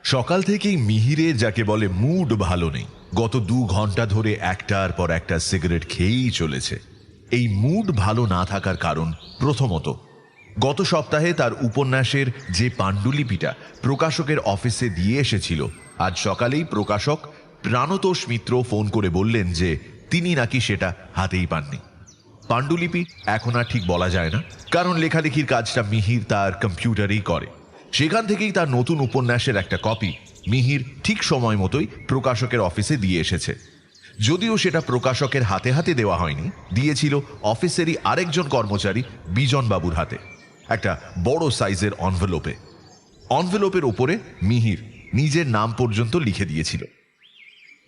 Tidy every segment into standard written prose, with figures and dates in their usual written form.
সকাল থেকেই মিহিরের যাকে বলে মুড ভালো নেই। গত 2 ঘন্টা ধরে একটার পর একটা সিগারেট খেয়েই চলেছে। এই মুড ভালো না থাকার কারণ প্রথমত, গত সপ্তাহে তার উপন্যাসের যে পাণ্ডুলিপিটা প্রকাশকের অফিসে দিয়ে এসেছিল, আজ সকালেই প্রকাশক প্রাণতোষ মিত্র ফোন করে বললেন যে তিনি নাকি সেটা হাতেই পাননি। পাণ্ডুলিপি এখন আর ঠিক বলা যায় না, কারণ লেখালেখির কাজটা মিহির তার কম্পিউটারেই করে। সেখান থেকেই তার নতুন উপন্যাসের একটা কপি মিহির ঠিক সময় মতোই প্রকাশকের অফিসে দিয়ে এসেছে। যদিও সেটা প্রকাশকের হাতে হাতে দেওয়া হয়নি, দিয়েছিল অফিসেরই আরেকজন কর্মচারী বিজন বাবুর হাতে, একটা বড় সাইজের অনভেলপের ওপরে মিহির নিজের নাম পর্যন্ত লিখে দিয়েছিল।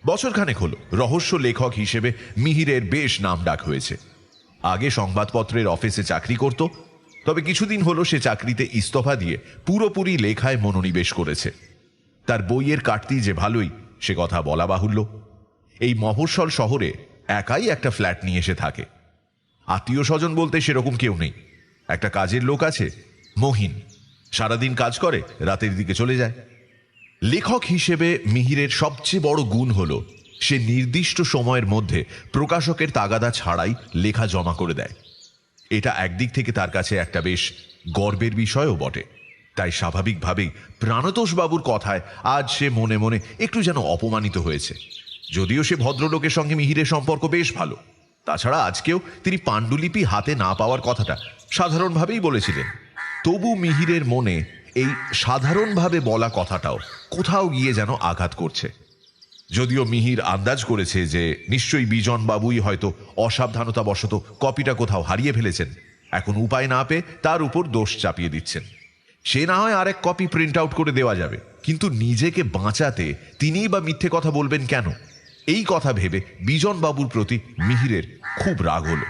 বছরখানেক হলো রহস্য লেখক হিসেবে মিহিরের বেশ নাম ডাক হয়েছে। আগে সংবাদপত্রের অফিসে চাকরি করত, তবে কিছুদিন হলো সে চাকরিতে ইস্তফা দিয়ে পুরোপুরি লেখায় মনোনিবেশ করেছে। তার বইয়ের কাটতি যে ভালোই, সে কথা বলা বাহুল্য। এই মফস্বল শহরে একাই একটা ফ্ল্যাট নিয়ে এসে থাকে। আত্মীয় স্বজন বলতে সেরকম কেউ নেই। একটা কাজের লোক আছে, মহিন, সারাদিন কাজ করে, রাতের দিকে চলে যায়। লেখক হিসেবে মিহিরের সবচেয়ে বড় গুণ হলো সে নির্দিষ্ট সময়ের মধ্যে প্রকাশকের তাগাদা ছাড়াই লেখা জমা করে দেয়। এটা একদিক থেকে তার কাছে একটা বেশ গর্বের বিষয়ও বটে। তাই স্বাভাবিকভাবেই প্রাণতোষ বাবুর কথায় আজ সে মনে মনে একটু যেন অপমানিত হয়েছে। যদিও সে ভদ্রলোকের সঙ্গে মিহিরের সম্পর্ক বেশ ভালো, তাছাড়া আজকেও তিনি পাণ্ডুলিপি হাতে না পাওয়ার কথাটা সাধারণভাবেই বলেছিলেন। তবু মিহিরের মনে এই সাধারণভাবে বলা কথাটাও কোথাও গিয়ে যেন আঘাত করছে। যদিও মিহির আন্দাজ করেছে যে নিশ্চয়ই বিজন বাবুই হয়তো অসাবধানতাবশত কপিটা কোথাও হারিয়ে ফেলেছেন, এখন উপায় না পেয়ে তার উপর দোষ চাপিয়ে দিচ্ছেন। সে না হয় আরেক কপি প্রিন্ট আউট করে দেওয়া যাবে, কিন্তু নিজেকে বাঁচাতে তিনিই বা মিথ্যে কথা বলবেন কেন? এই কথা ভেবে বিজন বাবুর প্রতি মিহিরের খুব রাগ হলো।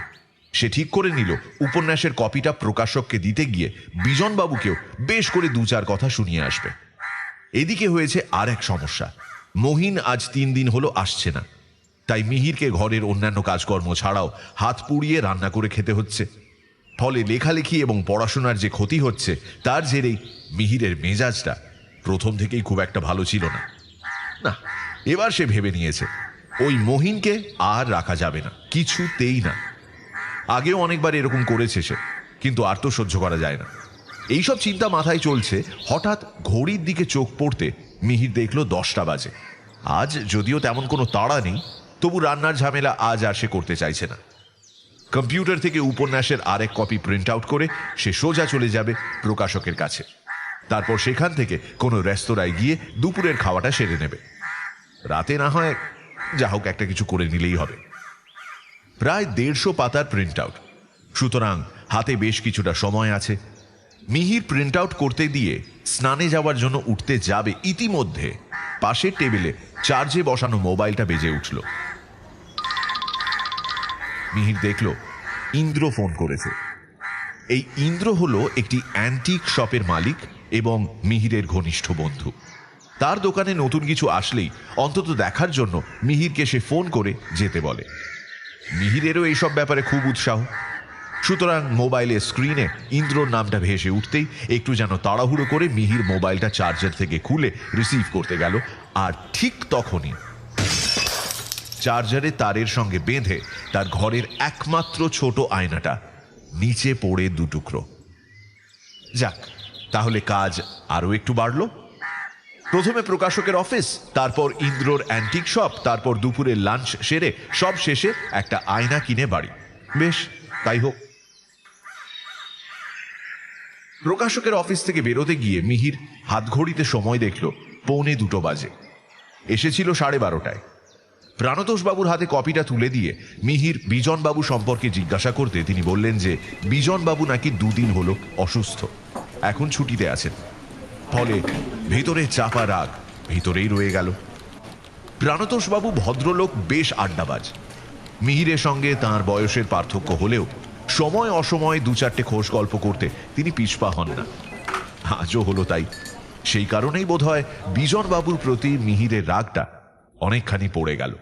সে ঠিক করে নিল উপন্যাসের কপিটা প্রকাশককে দিতে গিয়ে বিজন বাবুকেও বেশ করে 2-4 কথা শুনিয়ে আসবে। এদিকে হয়েছে আর এক সমস্যা, মহিন আজ 3 দিন হলো আসছে না। তাই মিহিরকে ঘরের অন্যান্য কাজকর্ম ছাড়াও হাত পুড়িয়ে রান্না করে খেতে হচ্ছে। ফলে লেখালেখি এবং পড়াশোনার যে ক্ষতি হচ্ছে, তার জেরেই মিহিরের মেজাজটা প্রথম থেকেই খুব একটা ভালো ছিল না। না, এবার সে ভেবে নিয়েছে ওই মহিনকে আর রাখা যাবে না, কিছুতেই না। আগেও অনেকবার এরকম করেছে সে, কিন্তু আর তো সহ্য করা যায় না। এইসব চিন্তা মাথায় চলছে, হঠাৎ ঘড়ির দিকে চোখ পড়তে মিহির দেখল 10টা বাজে। আজ যদিও তেমন কোনো তাড়া নেই, তবু রান্নার ঝামেলা আজ আর সে করতে চাইছে না। কম্পিউটার থেকে উপন্যাসের আরেক কপি প্রিন্ট আউট করে সে সোজা চলে যাবে প্রকাশকের কাছে। তারপর সেখান থেকে কোনো রেস্তোরাঁয় গিয়ে দুপুরের খাওয়াটা সেরে নেবে। রাতে না হয় যা হোক একটা কিছু করে নিলেই হবে। প্রায় 150 পাতার প্রিন্ট আউট, সুতরাং হাতে বেশ কিছুটা সময় আছে। মিহির প্রিন্ট আউট করতে দিয়ে স্নানে যাওয়ার জন্য উঠতে যাবে, ইতিমধ্যে পাশের টেবিলে চার্জে বসানো মোবাইলটা বেজে উঠল। মিহির দেখল ইন্দ্র ফোন করেছে। এই ইন্দ্র হলো একটি অ্যান্টিক শপের মালিক এবং মিহিরের ঘনিষ্ঠ বন্ধু। তার দোকানে নতুন কিছু আসলেই অন্তত দেখার জন্য মিহিরকে সে ফোন করে যেতে বলে। মিহিরেরও এইসব ব্যাপারে খুব উৎসাহ, সুতরাং মোবাইলের স্ক্রিনে ইন্দ্রর নামটা ভেসে উঠতেই একটু যেন তাড়াহুড়ো করে মিহির মোবাইলটা চার্জার থেকে খুলে রিসিভ করতে গেল। আর ঠিক তখনই চার্জারে তারের সঙ্গে বেঁধে তার ঘরের একমাত্র ছোট আয়নাটা নিচে পড়ে 2 টুকরো। যাক, তাহলে কাজ আরো একটু বাড়ল। প্রথমে প্রকাশকের অফিস, তারপর ইন্দ্রর অ্যান্টিক শপ, তারপর দুপুরের লাঞ্চ সেরে সব শেষে একটা আয়না কিনে বাড়ি। বেশ, তাই হোক। প্রকাশকের অফিস থেকে বেরোতে গিয়ে মিহির হাতঘড়িতে সময় দেখল 1:45 বাজে। এসেছিল 12:30টায়। প্রাণতোষ বাবুর হাতে কপিটা তুলে দিয়ে মিহির বিজন বাবু সম্পর্কে জিজ্ঞাসা করতে তিনি বললেন যে বিজন বাবু নাকি 2 দিন হলো অসুস্থ, এখন ছুটিতে আছেন। ফলে ভেতরে চাপা রাগ ভিতরেই রয়ে গেল। প্রাণতোষ বাবু ভদ্রলোক, বেশ আড্ডাবাজ। মিহিরের সঙ্গে তাঁর বয়সের পার্থক্য হলেও সময় অসময়ে 2-4টে খোশ গল্প করতে তিনি পিছপা হন না। আজও হলো তাই। সেই কারণেই বোধহয় বিজন বাবুর প্রতি মিহিরের রাগটা অনেকখানি পড়ে গেল।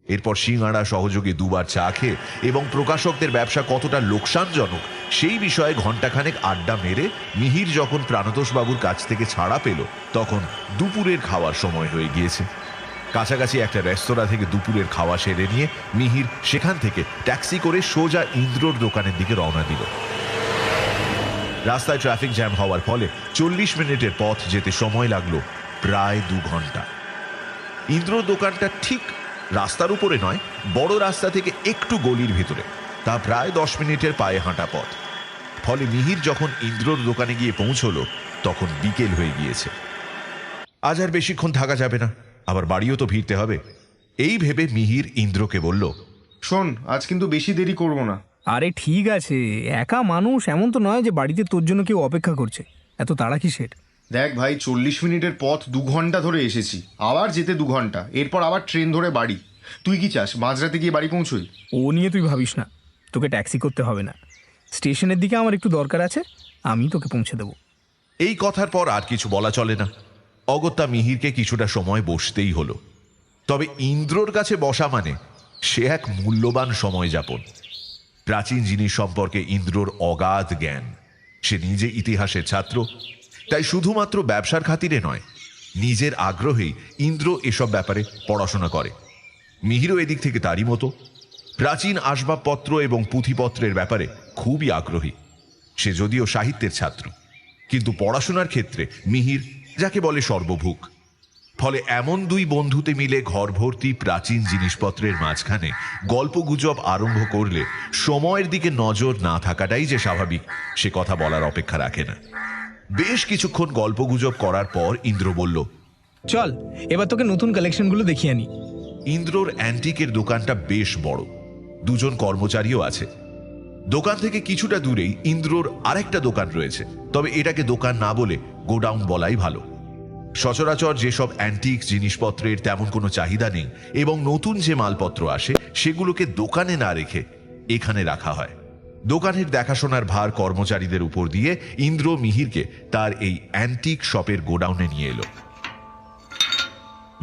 এরপর সিঙ্গাড়া সহযোগে 2বার চা খেয়ে এবং প্রকাশকদের ব্যবসা কতটা লোকসানজনক সেই বিষয়ে ঘণ্টাখানেক আড্ডা মেরে মিহির যখন প্রাণতোষ বাবুর কাছ থেকে ছাড়া পেল তখন দুপুরের খাওয়ার সময় হয়ে গিয়েছে। কাছাকাছি একটা রেস্তোরাঁ থেকে দুপুরের খাওয়া সেরে নিয়ে মিহির সেখান থেকে ট্যাক্সি করে সোজা ইন্দ্রর দোকানের দিকে রওনা দিল। রাস্তায় ট্রাফিক জ্যাম হওয়ার ফলে 40 মিনিটের পথ যেতে সময় লাগলো প্রায় 2 ঘন্টা। ইন্দ্রর দোকানটা ঠিক রাস্তার উপরে নয়, বড় রাস্তা থেকে একটু গলির ভেতরে, তা প্রায় 10 মিনিটের পায়ে হাঁটা পথ। ফলে মিহির যখন ইন্দ্রর দোকানে গিয়ে পৌঁছলো তখন বিকেল হয়ে গিয়েছে। আজ আর বেশিক্ষণ থাকা যাবে না, আবার বাড়িও তো ফিরতে হবে। এই ভেবে মিহির ইন্দ্রকে বলল, শোন, আজ কিন্তু বেশি দেরি করব না। আরে ঠিক আছে, একা মানুষ, এমন তো নয় যে বাড়িতে তোর জন্য কেউ অপেক্ষা করছে। এত তাড়া কিসের? দেখ ভাই, 40 মিনিটের পথ 2 ঘন্টা ধরে এসেছি, আবার যেতে 2 ঘন্টা, এরপর আবার ট্রেন ধরে বাড়ি। তুই কি চাস মাঝরাতে গিয়ে বাড়ি পৌঁছোই? ও নিয়ে তুই ভাবিস না, তোকে ট্যাক্সি করতে হবে না। স্টেশনের দিকে আমার একটু দরকার আছে, আমি তোকে পৌঁছে দেবো। এই কথার পর আর কিছু বলা চলে না। অগত্যা মিহিরকে কিছুটা সময় বসতেই হলো। তবে ইন্দ্রর কাছে বসা মানে সে এক মূল্যবান সময় যাপন। প্রাচীন জিনিস সম্পর্কে ইন্দ্রর অগাধ জ্ঞান। সে নিজে ইতিহাসের ছাত্র, তাই শুধুমাত্র ব্যবসার খাতিরে নয়, নিজের আগ্রহেই ইন্দ্র এসব ব্যাপারে পড়াশোনা করে। মিহিরও এদিক থেকে তারই মতো প্রাচীন আসবাবপত্র এবং পুঁথিপত্রের ব্যাপারে খুবই আগ্রহী। সে যদিও সাহিত্যের ছাত্র, কিন্তু পড়াশোনার ক্ষেত্রে মিহির যাকে বলে সর্বভুক। ফলে এমন 2 বন্ধুতে মিলে ঘর ভর্তি প্রাচীন জিনিসপত্রের মাঝখানে গল্পগুজব আরম্ভ করলে সময়ের দিকে নজর না থাকাটাই যে স্বাভাবিক সে কথা বলার অপেক্ষা রাখে না। বেশ কিছুক্ষণ গল্পগুজব করার পর ইন্দ্র বলল, চল এবার তোকে নতুন কালেকশনগুলো দেখিয়ে আনি। ইন্দ্রর অ্যান্টিকের দোকানটা বেশ বড়, 2 জন কর্মচারীও আছে। দোকান থেকে কিছুটা দূরেই ইন্দ্রর আরেকটা দোকান রয়েছে, তবে এটাকে দোকান না বলে গোডাউন বলাই ভালো। সচরাচর যেসব অ্যান্টিক জিনিসপত্রের তেমন কোনো চাহিদা নেই এবং নতুন যে মালপত্র আসে সেগুলোকে দোকানে না রেখে এখানে রাখা হয়। দোকানের দেখাশোনার ভার কর্মচারীদের উপর দিয়ে ইন্দ্র মিহিরকে তার এই অ্যান্টিক শপের গোডাউনে নিয়ে এলো।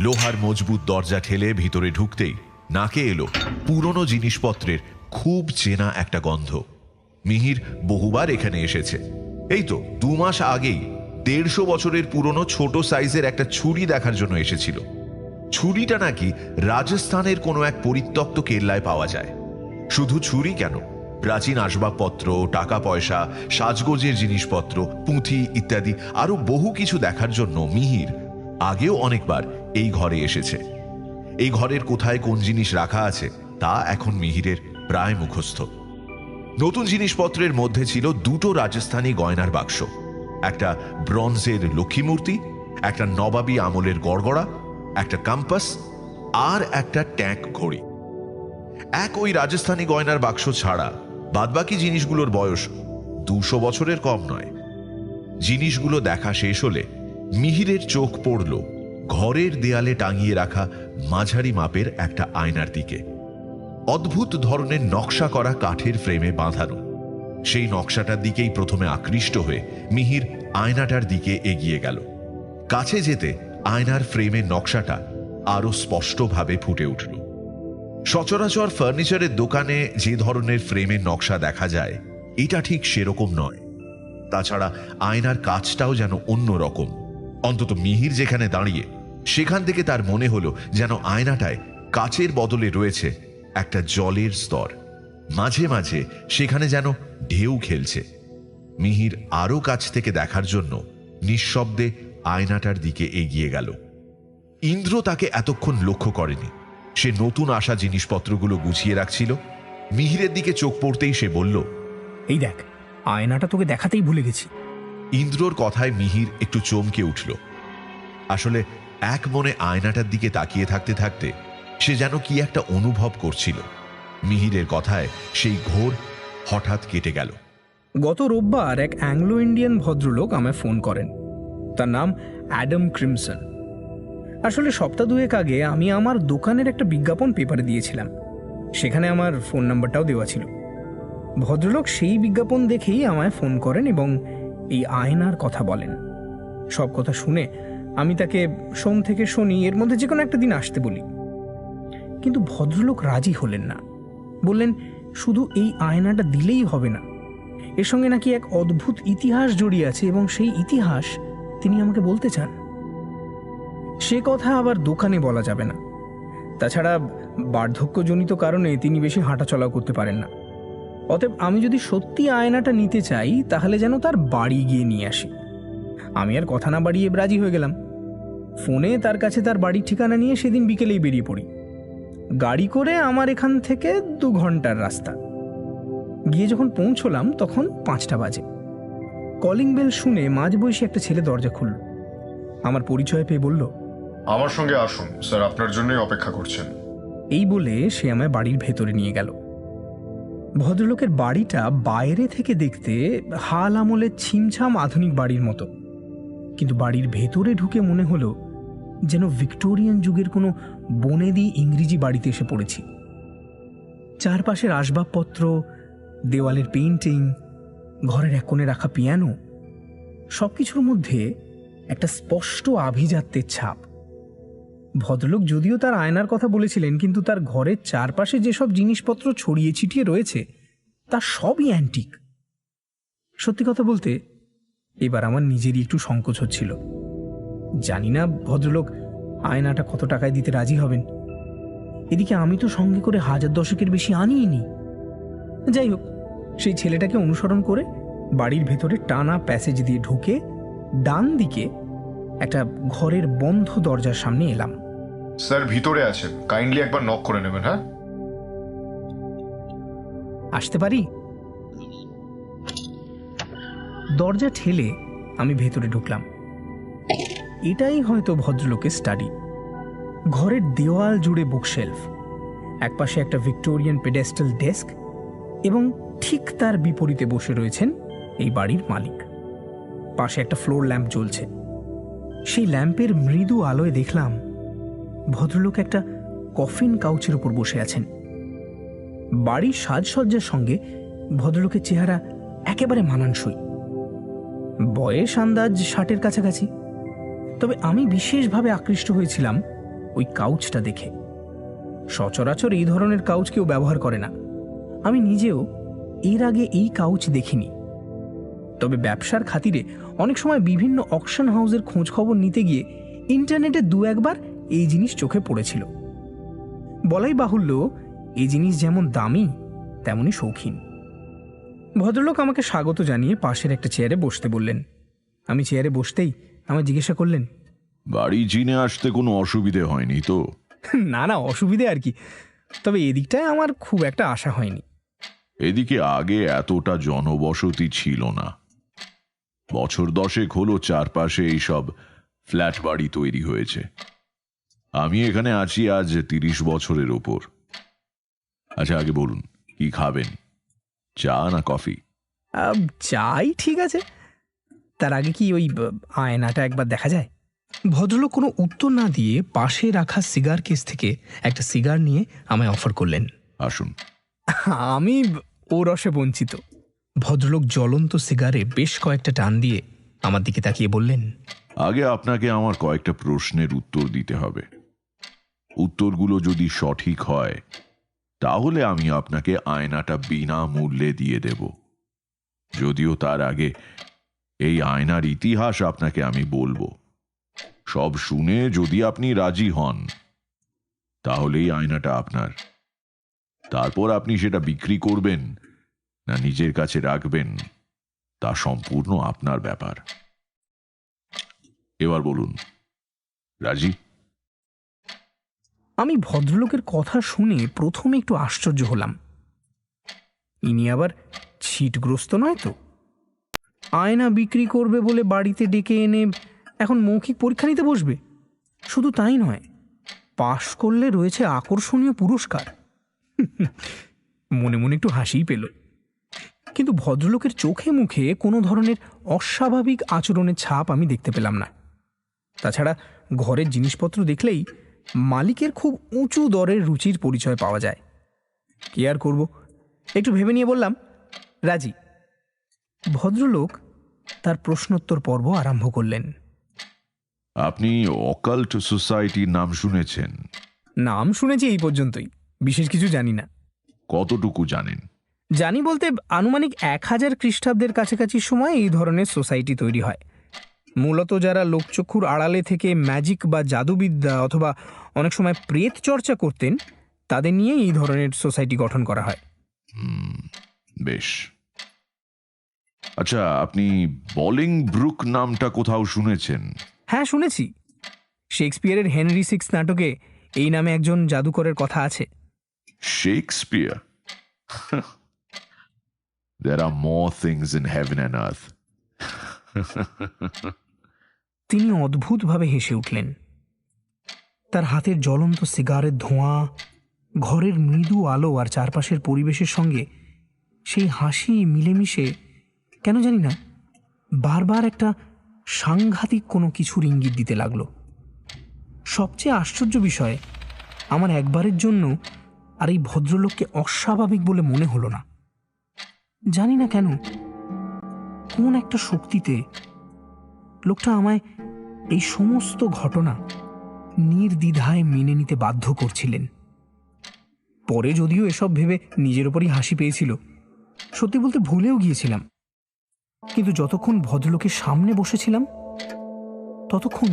লোহার মজবুত দরজা ঠেলে ভিতরে ঢুকতেই নাকে এলো পুরনো জিনিসপত্রের খুব চেনা একটা গন্ধ। মিহির বহুবার এখানে এসেছে। এই তো 2 মাস আগেই 150 বছরের পুরনো ছোট সাইজের একটা ছুরি দেখার জন্য এসেছিল। ছুরিটা নাকি রাজস্থানের কোনো এক পরিত্যক্ত কেল্লায় পাওয়া যায়। শুধু ছুরি কেন, প্রাচীন আসবাবপত্র, টাকা পয়সা, সাজগোজের জিনিসপত্র, পুঁথি ইত্যাদি আরো বহু কিছু দেখার জন্য মিহির আগেও অনেকবার এই ঘরে এসেছে। এই ঘরের কোথায় কোন জিনিস রাখা আছে তা এখন মিহিরের প্রায় মুখস্থ। নতুন জিনিসপত্রের মধ্যে ছিল 2টো রাজস্থানী গয়নার বাক্স, একটা ব্রোঞ্জের লক্ষ্মী মূর্তি, একটা নবাবী আমলের গড়গড়া, একটা কম্পাস আর একটা ট্যাঙ্ক ঘড়ি। ওই রাজস্থানী গয়নার বাক্স ছাড়া বাদবাকি জিনিসগুলোর বয়স 200 বছরের কম নয়। জিনিসগুলো দেখা শেষ হলে মিহিরের চোখ পড়ল ঘরের দেয়ালে টাঙিয়ে রাখা মাঝারি মাপের একটা আয়নার দিকে। অদ্ভুত ধরনের নকশা করা কাঠের ফ্রেমে বাঁধানো। সেই নকশাটার দিকেই প্রথমে আকৃষ্ট হয়ে মিহির আয়নাটার দিকে এগিয়ে গেল। কাছে যেতে আয়নার ফ্রেমের নকশাটা আরো স্পষ্টভাবে ফুটে উঠল। সচরাচর ফার্নিচারের দোকানে যে ধরনের ফ্রেমের নকশা দেখা যায় এটা ঠিক সেরকম নয়। তাছাড়া আয়নার কাজটাও যেন অন্য রকম। অন্তত মিহির যেখানে দাঁড়িয়ে সেখান থেকে তার মনে হলো যেন আয়নাটায় কাচের বদলে রয়েছে একটা জলের স্তর। মাঝে মাঝে সেখানে যেন ঢেউ খেলছে। মিহির আরো কাছ থেকে দেখার জন্য নিঃশব্দে আয়নাটার দিকে এগিয়ে গেল। ইন্দ্র তাকে এতক্ষণ লক্ষ্য করেনি। সে নতুন আসা জিনিসপত্রগুলো গুছিয়ে রাখছিল। মিহিরের দিকে চোখ পড়তেই সে বলল, এই দেখ, আয়নাটা তোকে দেখাতেই ভুলে গেছি। ইন্দ্রর কথায় মিহির একটু চমকে উঠল। আসলে এক মনে আয়নাটার দিকে তাকিয়ে থাকতে থাকতে সে যেন কি একটা অনুভব করছিল। মিহিরের কথায় সেই ঘোর হঠাৎ কেটে গেল। গত রোববার এক অ্যাংলো ইন্ডিয়ান ভদ্রলোক আমায় ফোন করেন। তার নাম অ্যাডাম ক্রিমসন। আসলে সপ্তাহ 2 আগে আমি আমার দোকানের একটা বিজ্ঞাপন পেপারে দিয়েছিলাম, সেখানে আমার ফোন নাম্বারটাও দেওয়া ছিল। ভদ্রলোক সেই বিজ্ঞাপন দেখেই আমায় ফোন করেন এবং এই আয়নার কথা বলেন। সব কথা শুনে আমি তাকে সোম থেকে শনি এর মধ্যে যে কোনো একটা দিন আসতে বলি, কিন্তু ভদ্রলোক রাজি হলেন না। বললেন শুধু এই আয়নাটা দিলেই হবে না, এর সঙ্গে নাকি এক অদ্ভুত ইতিহাস জড়িয়ে আছে এবং সেই ইতিহাস তিনি আমাকে বলতে চান। সে কথা আবার দোকানে বলা যাবে না। তাছাড়া বার্ধক্যজনিত কারণে তিনি বেশি হাঁটাচলাও করতে পারেন না। অতএব আমি যদি সত্যি আয়নাটা নিতে চাই তাহলে যেন তার বাড়ি গিয়ে নিয়ে আসি। আমি আর কথা না বাড়িয়ে রাজি হয়ে গেলাম। ফোনে তার কাছে তার বাড়ির ঠিকানা নিয়ে সেদিন বিকেলেই বেরিয়ে পড়ি। গাড়ি করে আমার এখান থেকে 2 ঘন্টার রাস্তা। গিয়ে যখন পৌঁছলাম তখন 5টা বাজে। কলিং বেল শুনে মাঝবয়সী একটা ছেলে দরজা খুলল। আমার পরিচয় পেয়ে বলল, আমার সঙ্গে আসুন স্যার, আপনার জন্যই অপেক্ষা করছেন। এই বলে সে আমায় বাড়ির ভেতরে নিয়ে গেল। ভদ্রলোকের বাড়িটা বাইরে থেকে দেখতে হাল আমলের ছিমছাম আধুনিক বাড়ির মতো, কিন্তু বাড়ির ভেতরে ঢুকে মনে হলো যেন ভিক্টোরিয়ান যুগের কোনো বনেদি ইংরেজি বাড়িতে এসে পড়েছি। চারপাশের আসবাবপত্র, দেওয়ালের পেইন্টিং, ঘরের এক কোণে রাখা পিয়ানো, সবকিছুর মধ্যে একটা স্পষ্ট আভিজাত্যের ছাপ। ভদ্রলোক যদিও তার আয়নার কথা বলেছিলেন, কিন্তু তার ঘরের চারপাশে যেসব জিনিসপত্র ছড়িয়ে ছিটিয়ে রয়েছে তা সবই অ্যান্টিক। সত্যি কথা বলতে এবার আমার নিজেরই একটু সংকোচ হচ্ছিল। জানি না ভদ্রলোক আয়নাটা কত টাকায় দিতে রাজি হবেন। এদিকে আমি তো সঙ্গে করে 1000 বেশি আনিইনি। যাই হোক, সেই ছেলেটাকে অনুসরণ করে বাড়ির ভেতরে টানা প্যাসেজ দিয়ে ঢুকে ডান দিকে একটা ঘরের বন্ধ দরজার সামনে এলাম। স্যার ভিতরে আছেন, কাইন্ডলি একবার নক করে নেবেন। হ্যাঁ, আসতে পারি? দরজা ঠেলে আমি ভেতরে ঢুকলাম। এটাই হয়তো ভদ্রলোকের স্টাডি। ঘরের দেওয়াল জুড়ে বুকশেলফ, একপাশে একটা ভিক্টোরিয়ান পেডেস্টাল ডেস্ক এবং ঠিক তার বিপরীতে বসে রয়েছেন এই বাড়ির মালিক। পাশে একটা ফ্লোর ল্যাম্প জ্বলছে। সেই ল্যাম্পের মৃদু আলোয় দেখলাম ভদ্রলোক একটা কফিন কাউচের উপর বসে আছেন। বাড়ির সাজসজ্জার সঙ্গে ভদ্রলোকের চেহারা একেবারে মানানসই। বয়স আন্দাজ 60-এর কাছাকাছি। তবে আমি বিশেষভাবে আকৃষ্ট হয়েছিলাম ওই কাউচটা দেখে। সচরাচর এই ধরনের কাউচ কেউ ব্যবহার করে না। আমি নিজেও এর আগে এই কাউচ দেখিনি। তবে ব্যবসার খাতিরে অনেক সময় বিভিন্ন অকশন হাউসের খোঁজ খবর নিতে গিয়ে ইন্টারনেটে 2-1 বার এই জিনিস চোখে পড়েছিল। বলাই বাহুল্য, এই জিনিস যেমন দামি তেমনি শৌখিন। ভদ্রলোক আমাকে স্বাগত জানিয়ে পাশের একটা চেয়ারে বসতে বললেন। আমি চেয়ারে বসতেই আমায় জিজ্ঞাসা করলেন, বাড়ি চিনে আসতে কোনো অসুবিধে হয়নি তো? না না, অসুবিধে আর কি, তবে এদিকটায় আমার খুব একটা আশা হয়নি। এদিকে আগে এতটা জনবসতি ছিল না। বছর 10 হলো চারপাশে এইসব ফ্ল্যাট বাড়ি তৈরি হয়েছে। আমি এখানে আছি আজ 30 বছরের ওপর। আচ্ছা, আগে বলুন কি খাবেন, চা না কফি? চাই, ঠিক আছে। তার আগে কি ওই আয়নাটা একবার দেখা যায়? ভদ্রলোক কোনো উত্তর না দিয়ে পাশে রাখা সিগার কেস থেকে একটা সিগার নিয়ে আমায় অফার করলেন। আসুন। আমি ও রসে বঞ্চিত। ভদ্রলোক জ্বলন্ত সিগারে বেশ কয়েকটা টান দিয়ে আমার দিকে তাকিয়ে বললেন, আগে আপনাকে আমার কয়েকটা প্রশ্নের উত্তর দিতে হবে। উত্তরগুলো যদি সঠিক হয় তাহলে আমি আপনাকে আয়নাটা বিনামূল্যে দিয়ে দেব। যদিও তার আগে এই আয়নার ইতিহাস আপনাকে আমি বলবো। সব শুনে যদি আপনি রাজি হন তাহলেই আয়নাটা আপনার। তারপর আপনি সেটা বিক্রি করবেন না নিজের কাছে রাখবেন তা সম্পূর্ণ আপনার ব্যাপার। এবার বলুন, রাজি? আমি ভদ্রলোকের কথা শুনে প্রথমে একটু আশ্চর্য হলাম। ইনি আবার ছিটগ্রস্ত নয় তো? আয়না বিক্রি করবে বলে বাড়িতে ডেকে এনে এখন মৌখিক পরীক্ষা নিতে বসবে? শুধু তাই নয়, পাশ করলে রয়েছে আকর্ষণীয় পুরস্কার। মনে মনে একটু হাসিই পেল। কিন্তু ভদ্রলোকের চোখে মুখে কোনো ধরনের অস্বাভাবিক আচরণের ছাপ আমি দেখতে পেলাম না। তাছাড়া ঘরের জিনিসপত্র দেখলেই মালিকের খুব উঁচু দরের রুচির পরিচয় পাওয়া যায়। কি আর করব, একটু ভেবে নিয়ে বললাম, রাজি। ভদ্রলোক তার প্রশ্নোত্তর পর্ব আরম্ভ করলেন। আপনি অকাল্ট সোসাইটির নাম শুনেছেন? নাম শুনেছি, এই পর্যন্তই, বিশেষ কিছু জানি না। কতটুকু জানেন? জানি বলতে আনুমানিক 1000 খ্রিস্টাব্দের কাছাকাছি সময় এই ধরনের সোসাইটি তৈরি হয়। মূলত যারা লোকচক্ষুর আড়ালে থেকে ম্যাজিক বা জাদুবিদ্যা অথবা অনেক সময় প্রেত চর্চা করতেন তাদের নিয়ে এই ধরনের সোসাইটি গঠন করা হয়। বেশ। আচ্ছা, আপনি বলিং ব্রুক নামটা কোথাও শুনেছেন? হ্যাঁ, শুনেছি। শেক্সপিয়ারের হেনরি সিক্স নাটকে এই নামে একজন জাদুকরের কথা আছে। Shakespeare? There are more things in heaven and earth. তিনি অদ্ভুতভাবে হেসে উঠলেন। তার হাতের জ্বলন্ত সিগারের ধোঁয়া, ঘরের মৃদু আলো আর চারপাশের পরিবেশের সঙ্গে সেই হাসি মিলেমিশে কেন জানি না বারবার একটা সাংঘাতিক কোনো কিছুর ইঙ্গিত দিতে লাগলো। সবচেয়ে আশ্চর্য বিষয়, আমার একবারের জন্য আর এই ভদ্রলোককে অস্বাভাবিক বলে মনে হলো না। জানি না কেন, কোন একটা শক্তিতে লোকটা আমায় এই সমস্ত ঘটনা নির্দ্বিধায় মেনে নিতে বাধ্য করছিলেন। পরে যদিও এসব ভেবে নিজের ওপরই হাসি পেয়েছিল, সত্যি বলতে ভুলেও গিয়েছিলাম। কিন্তু যতক্ষণ ভদ্রলোকের সামনে বসেছিলাম ততক্ষণ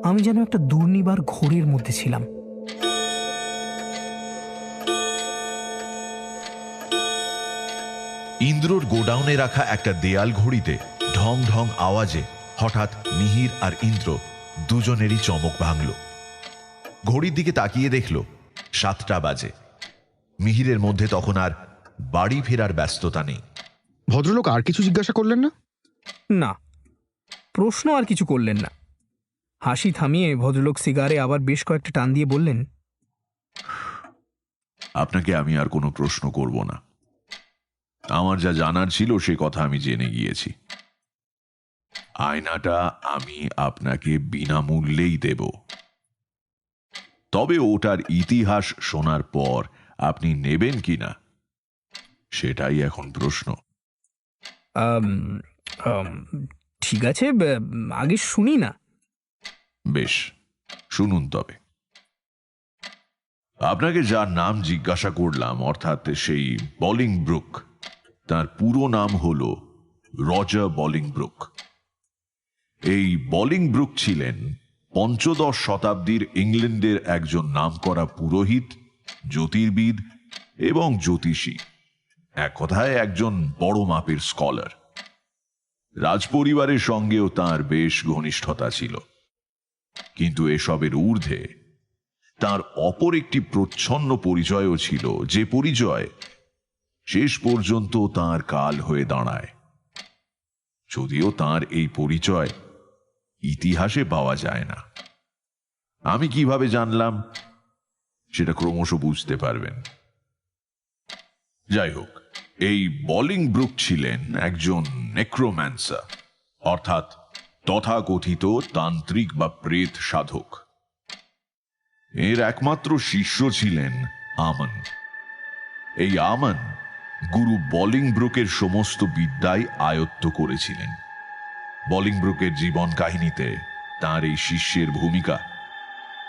আমি যেন একটা দুর্নিবার ঘোরের মধ্যে ছিলাম। ইন্দ্রর গোডাউনে রাখা একটা দেয়াল ঘড়িতে ঢং ঢং আওয়াজে হঠাৎ মিহির আর ইন্দ্র দুজনেরই চমক ভাঙল। ঘড়ির দিকে তাকিয়ে দেখল 7টা বাজে। মিহিরের মধ্যে তখন আর বাড়ি ফেরার ব্যস্ততা নেই। ভদ্রলোক আর কিছু জিজ্ঞাসা করলেন না? না, প্রশ্ন আর কিছু করলেন না। হাসি থামিয়ে ভদ্রলোক সিগারে আবার বেশ কয়েকটা টান দিয়ে বললেন, আপনাকে আমি আর কোনো প্রশ্ন করব না। আমার যা জানার ছিল সে কথা আমি জেনে গিয়েছি। আয়নাটা আমি আপনাকে বিনামূল্যেই দেব, তবে ওটার ইতিহাস শোনার পর আপনি নেবেন কিনা সেটাই এখন প্রশ্ন। ঠিক আছে, আগে শুনি না। বেশ, শুনুন তবে। আপনাকে যার নাম জিজ্ঞাসা করলাম, অর্থাৎ সেই বলিংব্রুক, তার পুরো নাম হল রজার বলিংব্রুক। এই বলিংব্রুক ছিলেন 15 শতাব্দীর ইংল্যান্ডের একজন নামকরা পুরোহিত, জ্যোতির্বিদ এবং জ্যোতিষী। এক কথায় একজন বড় মাপের স্কলার। রাজপরিবারের সঙ্গেও তার বেশ ঘনিষ্ঠতা ছিল। কিন্তু এসবের ঊর্ধ্বে তার অপর একটি প্রচ্ছন্ন পরিচয়ও ছিল, যে পরিচয় শেষ পর্যন্ত তার কাল হয়ে দাঁড়ায়। যদিও তার এই পরিচয় ইতিহাসে পাওয়া যায় না। আমি কিভাবে জানলাম সেটা ক্রমশ বুঝতে পারবেন। যাই হোক, এই বলিংব্রুক ছিলেন একজন নেক্রোম্যান্সার, অর্থাৎ তথাকথিত তান্ত্রিক বা প্রেত সাধক। এর একমাত্র শিষ্য ছিলেন আমন। এই আমন গুরু বলিংব্রুকের সমস্ত বিদ্যাই আয়ত্ত করেছিলেন। বলিংব্রুকের জীবন কাহিনীতে তার এই শিষ্যের ভূমিকা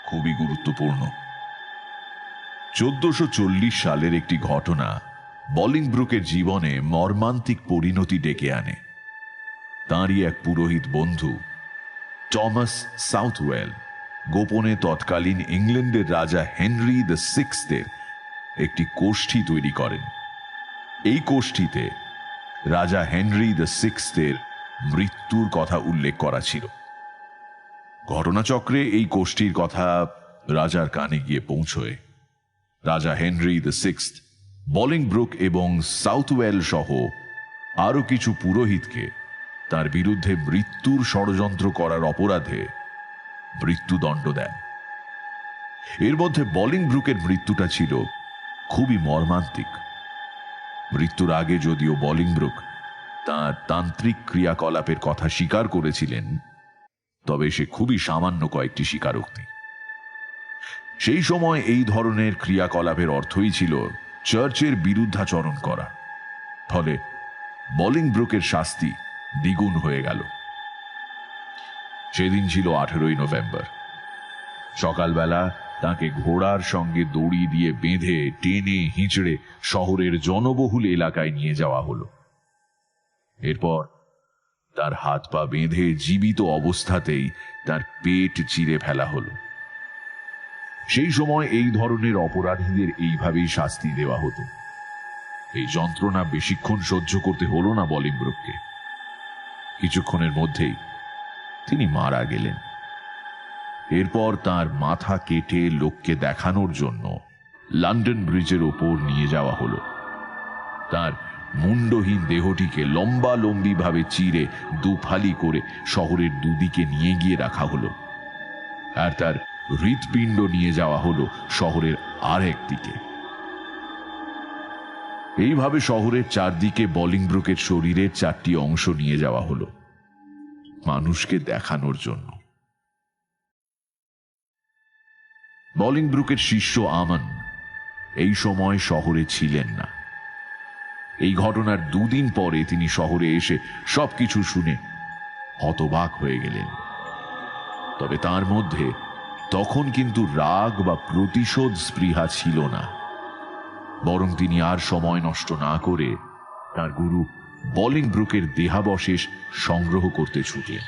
খুবই গুরুত্বপূর্ণ। 1440 সালের একটি ঘটনা বলিংব্রুকের জীবনে মর্মান্তিক পরিণতি ডেকে আনে। তাঁরই এক পুরোহিত বন্ধু টমাস সাউথওয়েল গোপনে তৎকালীন ইংল্যান্ডের রাজা হেনরি দ্য সিক্সথের একটি কোষ্ঠী তৈরি করেন। এই কোষ্ঠীতে রাজা হেনরি দ্য সিক্সথের মৃত্যুর কথা উল্লেখ করা ছিল। ঘটনাচক্রে এই কোষ্ঠীর কথা রাজার কানে গিয়ে পৌঁছয়। রাজা হেনরি দ্য সিক্সথ বলিংব্রুক এবং সাউথওয়েল সহ আরো কিছু পুরোহিতকে তার বিরুদ্ধে মৃত্যুর ষড়যন্ত্র করার অপরাধে মৃত্যুদণ্ড দেন। এর মধ্যে বলিংব্রুকের মৃত্যুটা ছিল খুবই মর্মান্তিক। মৃত্যুর আগে যদিও বলিংব্রুক তাঁর তান্ত্রিক ক্রিয়াকলাপের কথা স্বীকার করেছিলেন, তবে সে খুবই সামান্য কয়েকটি স্বীকারোক্তি। সেই সময় এই ধরনের ক্রিয়াকলাপের অর্থই ছিল চার্চের বিরুদ্ধাচরণ করা। ফলে বলিংব্রুকের শাস্তি দ্বিগুণ হয়ে গেল। সেদিন ছিল 18ই নভেম্বর। সকালবেলা তাকে ঘোড়ার সঙ্গে দড়ি দিয়ে বেঁধে টেনে হিঁচড়ে শহরের জনবহুল এলাকায় নিয়ে যাওয়া হলো। এরপর তার হাত পা বেঁধে জীবিত অবস্থাতেই তার পেট চিরে ফেলা হলো। সেই সময় এই ধরনের অপরাধীদের এইভাবেই শাস্তি দেওয়া হতো। এই যন্ত্রণা বেশিক্ষণ সহ্য করতে হলো না বলিংব্রুককে। কিছুক্ষণের মধ্যেই তিনি মারা গেলেন। এরপর তার মাথা কেটে লোককে দেখানোর জন্য লন্ডন ব্রিজের ওপর নিয়ে যাওয়া হলো। তার মুন্ডহীন দেহটিকে লম্বালম্বি ভাবে চিরে দুফালি করে শহরের দুদিকে নিয়ে গিয়ে রাখা হলো, আর তার হৃৎপিণ্ড নিয়ে যাওয়া হলো শহরের আরেক দিকে। এইভাবে শহরের চারদিকে বলিংব্রুকের শরীরের 4টি অংশ নিয়ে যাওয়া হলো মানুষকে দেখানোর জন্য। বলিংব্রুকের শিষ্য আমান এই সময় শহরে ছিলেন না। এই ঘটনার 2 দিন পরে তিনি শহরে এসে সবকিছু শুনে হতবাক হয়ে গেলেন। তবে তার মধ্যে তখন কিন্তু রাগ বা প্রতিশোধ স্পৃহা ছিল না, বরং তিনি আর সময় নষ্ট না করে তার গুরু বলিংব্রুকের দেহাবশেষ সংগ্রহ করতে ছুটলেন।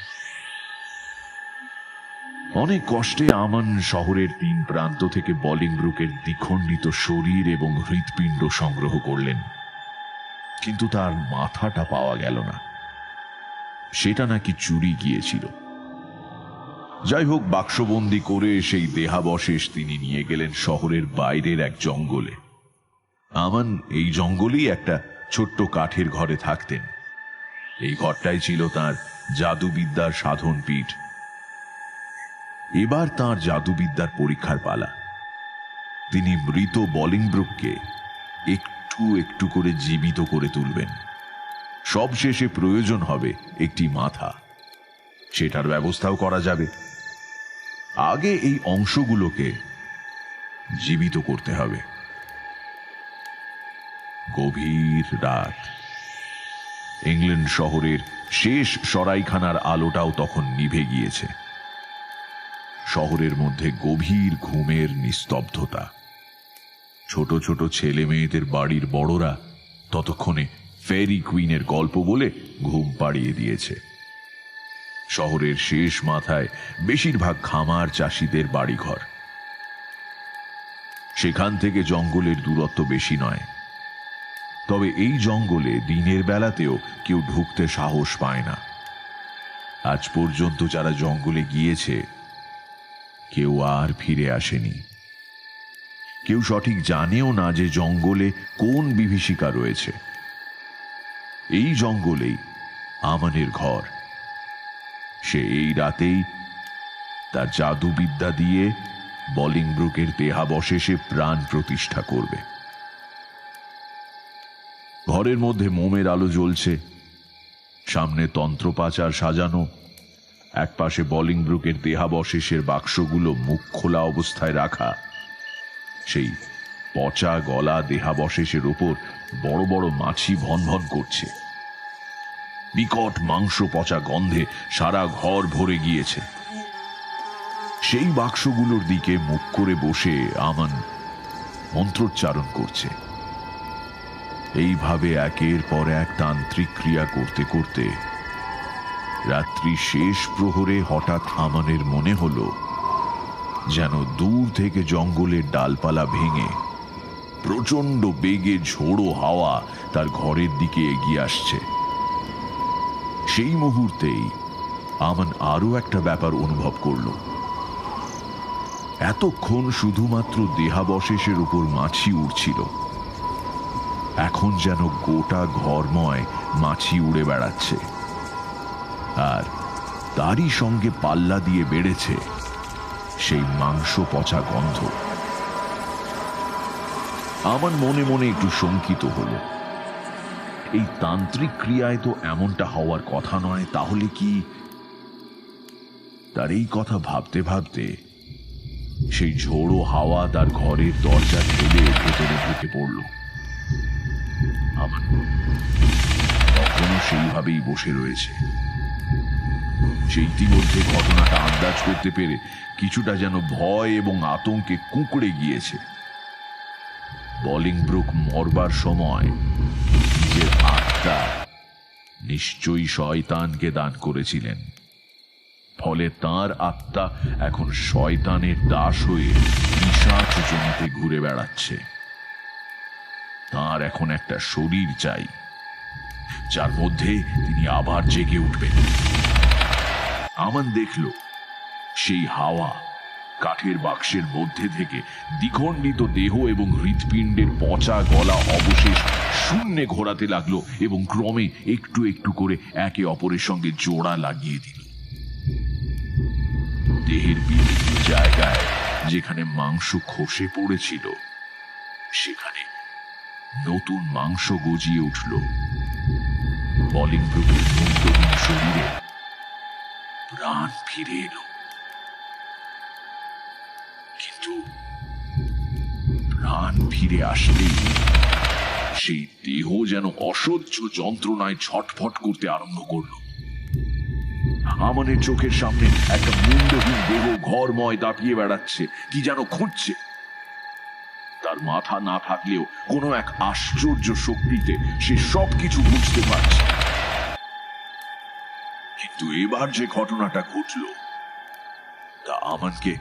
অনেক কষ্টে আমান শহরের 3 প্রান্ত থেকে বলিংব্রুকের দ্বিখণ্ডিত শরীর এবং হৃৎপিণ্ড সংগ্রহ করলেন, কিন্তু তার মাথাটা পাওয়া গেল না। সেটা নাকি চুরি গিয়েছিল। যাই হোক, বাক্সবন্দি করে সেই দেহাবশেষ তিনি নিয়ে গেলেন শহরের বাইরের এক জঙ্গলে। আমান এই জঙ্গলেই একটা ছোট্ট কাঠের ঘরে থাকতেন। এই ঘরটাই ছিল তার জাদুবিদ্যার সাধন পীঠ। এবার তার জাদুবিদ্যার পরীক্ষার পালা। তিনি মৃত বলিংব্রুককে একটু একটু করে জীবিত করে তুলবেন। সবশেষে প্রয়োজন হবে একটি মাথা, সেটার ব্যবস্থাও করা যাবে। আগে এই অংশগুলোকে জীবিত করতে হবে। গভীর রাত। ইংল্যান্ড শহরের শেষ সরাইখানার আলোটাও তখন নিভে গিয়েছে। শহরের মধ্যে গভীর ঘুমের নিস্তব্ধতা। ছোট ছোট ছেলে মেয়েদের বাড়ির বড়রা ততক্ষণে ফেরি কুইনের গল্প বলে ঘুম পাড়িয়ে দিয়েছে। শহরের শেষ মাথায় বেশিরভাগ খামার চাষিদের বাড়িঘর। সেখান থেকে জঙ্গলের দূরত্ব বেশি নয়, তবে এই জঙ্গলে দিনের বেলাতেও কেউ ঢুকতে সাহস পায় না। আজ পর্যন্ত যারা জঙ্গলে গিয়েছে কেউ আর ফিরে আসেনি। কেউ সঠিক জানেও না যে জঙ্গলে কোন বিভীষিকা রয়েছে। এই জঙ্গলেই আমানের ঘর। সে এই রাতেই তার জাদুবিদ্যা দিয়ে বলিংব্রুকের দেহাবশেষে প্রাণ প্রতিষ্ঠা করবে। ঘরের মধ্যে মোমের আলো জ্বলছে, সামনে তন্ত্রপাচার সাজানো, একপাশে বলিংব্রুকের দেহাবশেষের বাক্সগুলো মুখ খোলা অবস্থায় রাখা। সেই পচা গলা দেহাবশেষের ওপর বড় বড় মাছি ভনভন করছে। বিকট মাংস পচা গন্ধে সারা ঘর ভরে গিয়েছে। সেই বাক্সগুলোর দিকে মুখ করে বসে আমান মন্ত্রোচ্চারণ করছে। এইভাবে একের পর এক তান্ত্রিক ক্রিয়া করতে করতে রাত্রি শেষ প্রহরে হঠাৎ আমানের মনে হলো যেন দূর থেকে জঙ্গলের ডালপালা ভেঙে প্রচন্ড বেগে ঝোড়ো হাওয়া তার ঘরের দিকে এগিয়ে আসছে। সেই মুহূর্তেই আমান আরো একটা ব্যাপার অনুভব করল। এতক্ষণ শুধুমাত্র দেহাবশেষের উপর মাছি উড়ছিল, এখন যেন গোটা ঘরময় মাছি উড়ে বেড়াচ্ছে, আর তারই সঙ্গে পাল্লা দিয়ে বেড়েছে সেই মাংস পচা গন্ধ। আমার মনে মনে একটু শঙ্কিত হলো। এই তান্ত্রিক ক্রিয়ায় তো এমনটা হওয়ার কথা নয়, তাহলে কি? তার এই কথা ভাবতে ভাবতে সেই ঝোড়ো হাওয়া তার ঘরের দরজা ঠেলে ভেতরে ঢুকে পড়ল। আমার তখনও সেইভাবেই বসে রয়েছে। সে ইতিমধ্যে ঘটনাটা আন্দাজ করতে পেরে কিছুটা যেন ভয় এবং আতঙ্কে কুঁকড়ে গিয়েছে। বলিংব্রুক মরবার সময় নিজের আত্মা নিশ্চয়ই শয়তানকে দান করেছিলেন, ফলে তার আত্মা এখন শয়তানের দাস হয়ে পিশাচ জমিতে ঘুরে বেড়াচ্ছে। তার এখন একটা শরীর চাই, যার মধ্যে তিনি আবার জেগে উঠবেন। আমান দেখল সেই হাওয়া কাঠের বাক্সের মধ্যে থেকে দ্বিখণ্ডিত দেহ এবং হৃৎপিণ্ডের পচা গলা অবশেষ শূন্যে ঘোরাতে লাগলো এবং ক্রমে একটু একটু করে একে অপরের সঙ্গে জোড়া লাগিয়ে দিল। দেহের বিভিন্ন জায়গায় যেখানে মাংস খসে পড়েছিল সেখানে নতুন মাংস গজিয়ে উঠল। বলিংব্রুকের মুক্তহীন শরীরে প্রাণ ফিরে এলো, কিন্তু প্রাণ ফিরে আসলেই সেই দেহ যেন অসহ্য যন্ত্রণায় ছটফট করতে আরম্ভ করল। আমানের চোখের সামনে একটা মুন্ডহীন দেহ ঘরময় দাপিয়ে বেড়াচ্ছে, কি যেন খুঁজছে। তার মাথা না থাকলেও কোনো এক আশ্চর্য শক্তিতে সে সবকিছু বুঝতে পারছে। কিন্তু এবার যে ঘটনাটা ঘটল তা আমানকে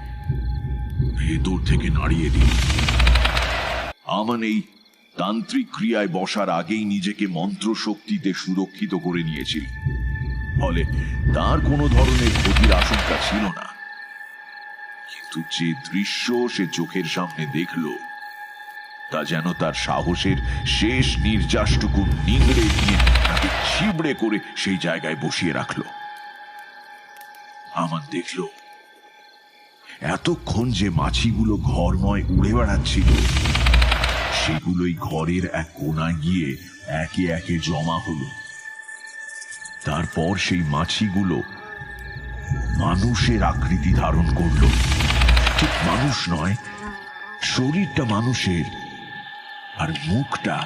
ভেতর থেকে নাড়িয়ে দিল। আমান এই তান্ত্রিক ক্রিয়ায় বসার আগেই নিজেকে মন্ত্র শক্তিতে সুরক্ষিত করে নিয়েছিল, ফলে তার কোনো ধরনের ক্ষতির আশঙ্কা ছিল না। কিন্তু যে দৃশ্য সে চোখের সামনে দেখল তা যেন তার সাহসের শেষ নির্যাসটুকু নিংড়ে নিয়ে তাকে ছিবড়ে করে সেই জায়গায় বসিয়ে রাখল। আমান দেখল এতক্ষণ যে মাছিগুলো ঘরময় উড়ে বেড়াচ্ছিল সেগুলোই ঘরের এক কোণায় গিয়ে একে একে জমা হলো। তারপর সেই মাছিগুলো মানুষের আকৃতি ধারণ করল। ঠিক মানুষ নয়, শরীরটা মানুষের, আর মুখটা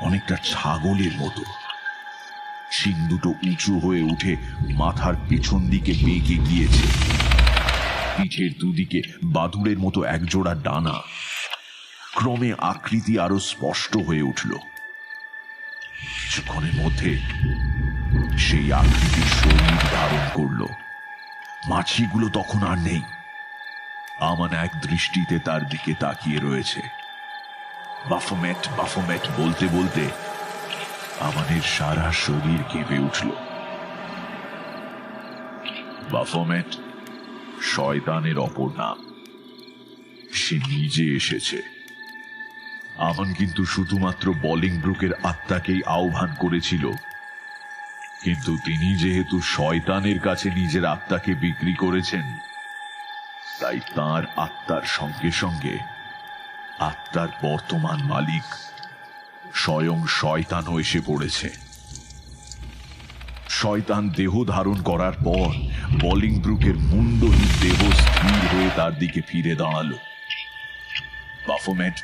অনেকটা ছাগলের মতো। শিং দুটো উঁচু হয়ে উঠে মাথার পেছন দিকে বেঁকে গিয়েছে। পিঠের দুদিকে বাদুড়ের মতো একজোড়া ডানা। ক্রমে আকৃতি আরো স্পষ্ট হয়ে উঠল। কিছুক্ষণের মধ্যে সেই আকৃতির শরীর ধারণ করল। মাছিগুলো তখন আর নেই। আমান এক দৃষ্টিতে তার দিকে তাকিয়ে রয়েছে। বাফোমেট বাফোমেট বলতে বলতে আমাদের সারা শরীর কেঁপে উঠল। বাফোমেট শয়তানের অপর নাম। সে নিজে এসেছে। আমান কিন্তু শুধুমাত্র বলিংব্রুকের আত্মাকেই আহ্বান করেছিল, কিন্তু তিনি যেহেতু শয়তানের কাছে নিজের আত্মাকে বিক্রি করেছেন, তাই তার আত্মার সঙ্গে সঙ্গে আত্মার বর্তমান মালিক স্বয়ং শয়তানও এসে পড়েছে। শয়তান দেহ ধারণ করার পর বলিংব্রুকের মুন্ডহীন দেহ স্থির হয়ে তার দিকে ফিরে দাঁড়ালো। বাফোমেট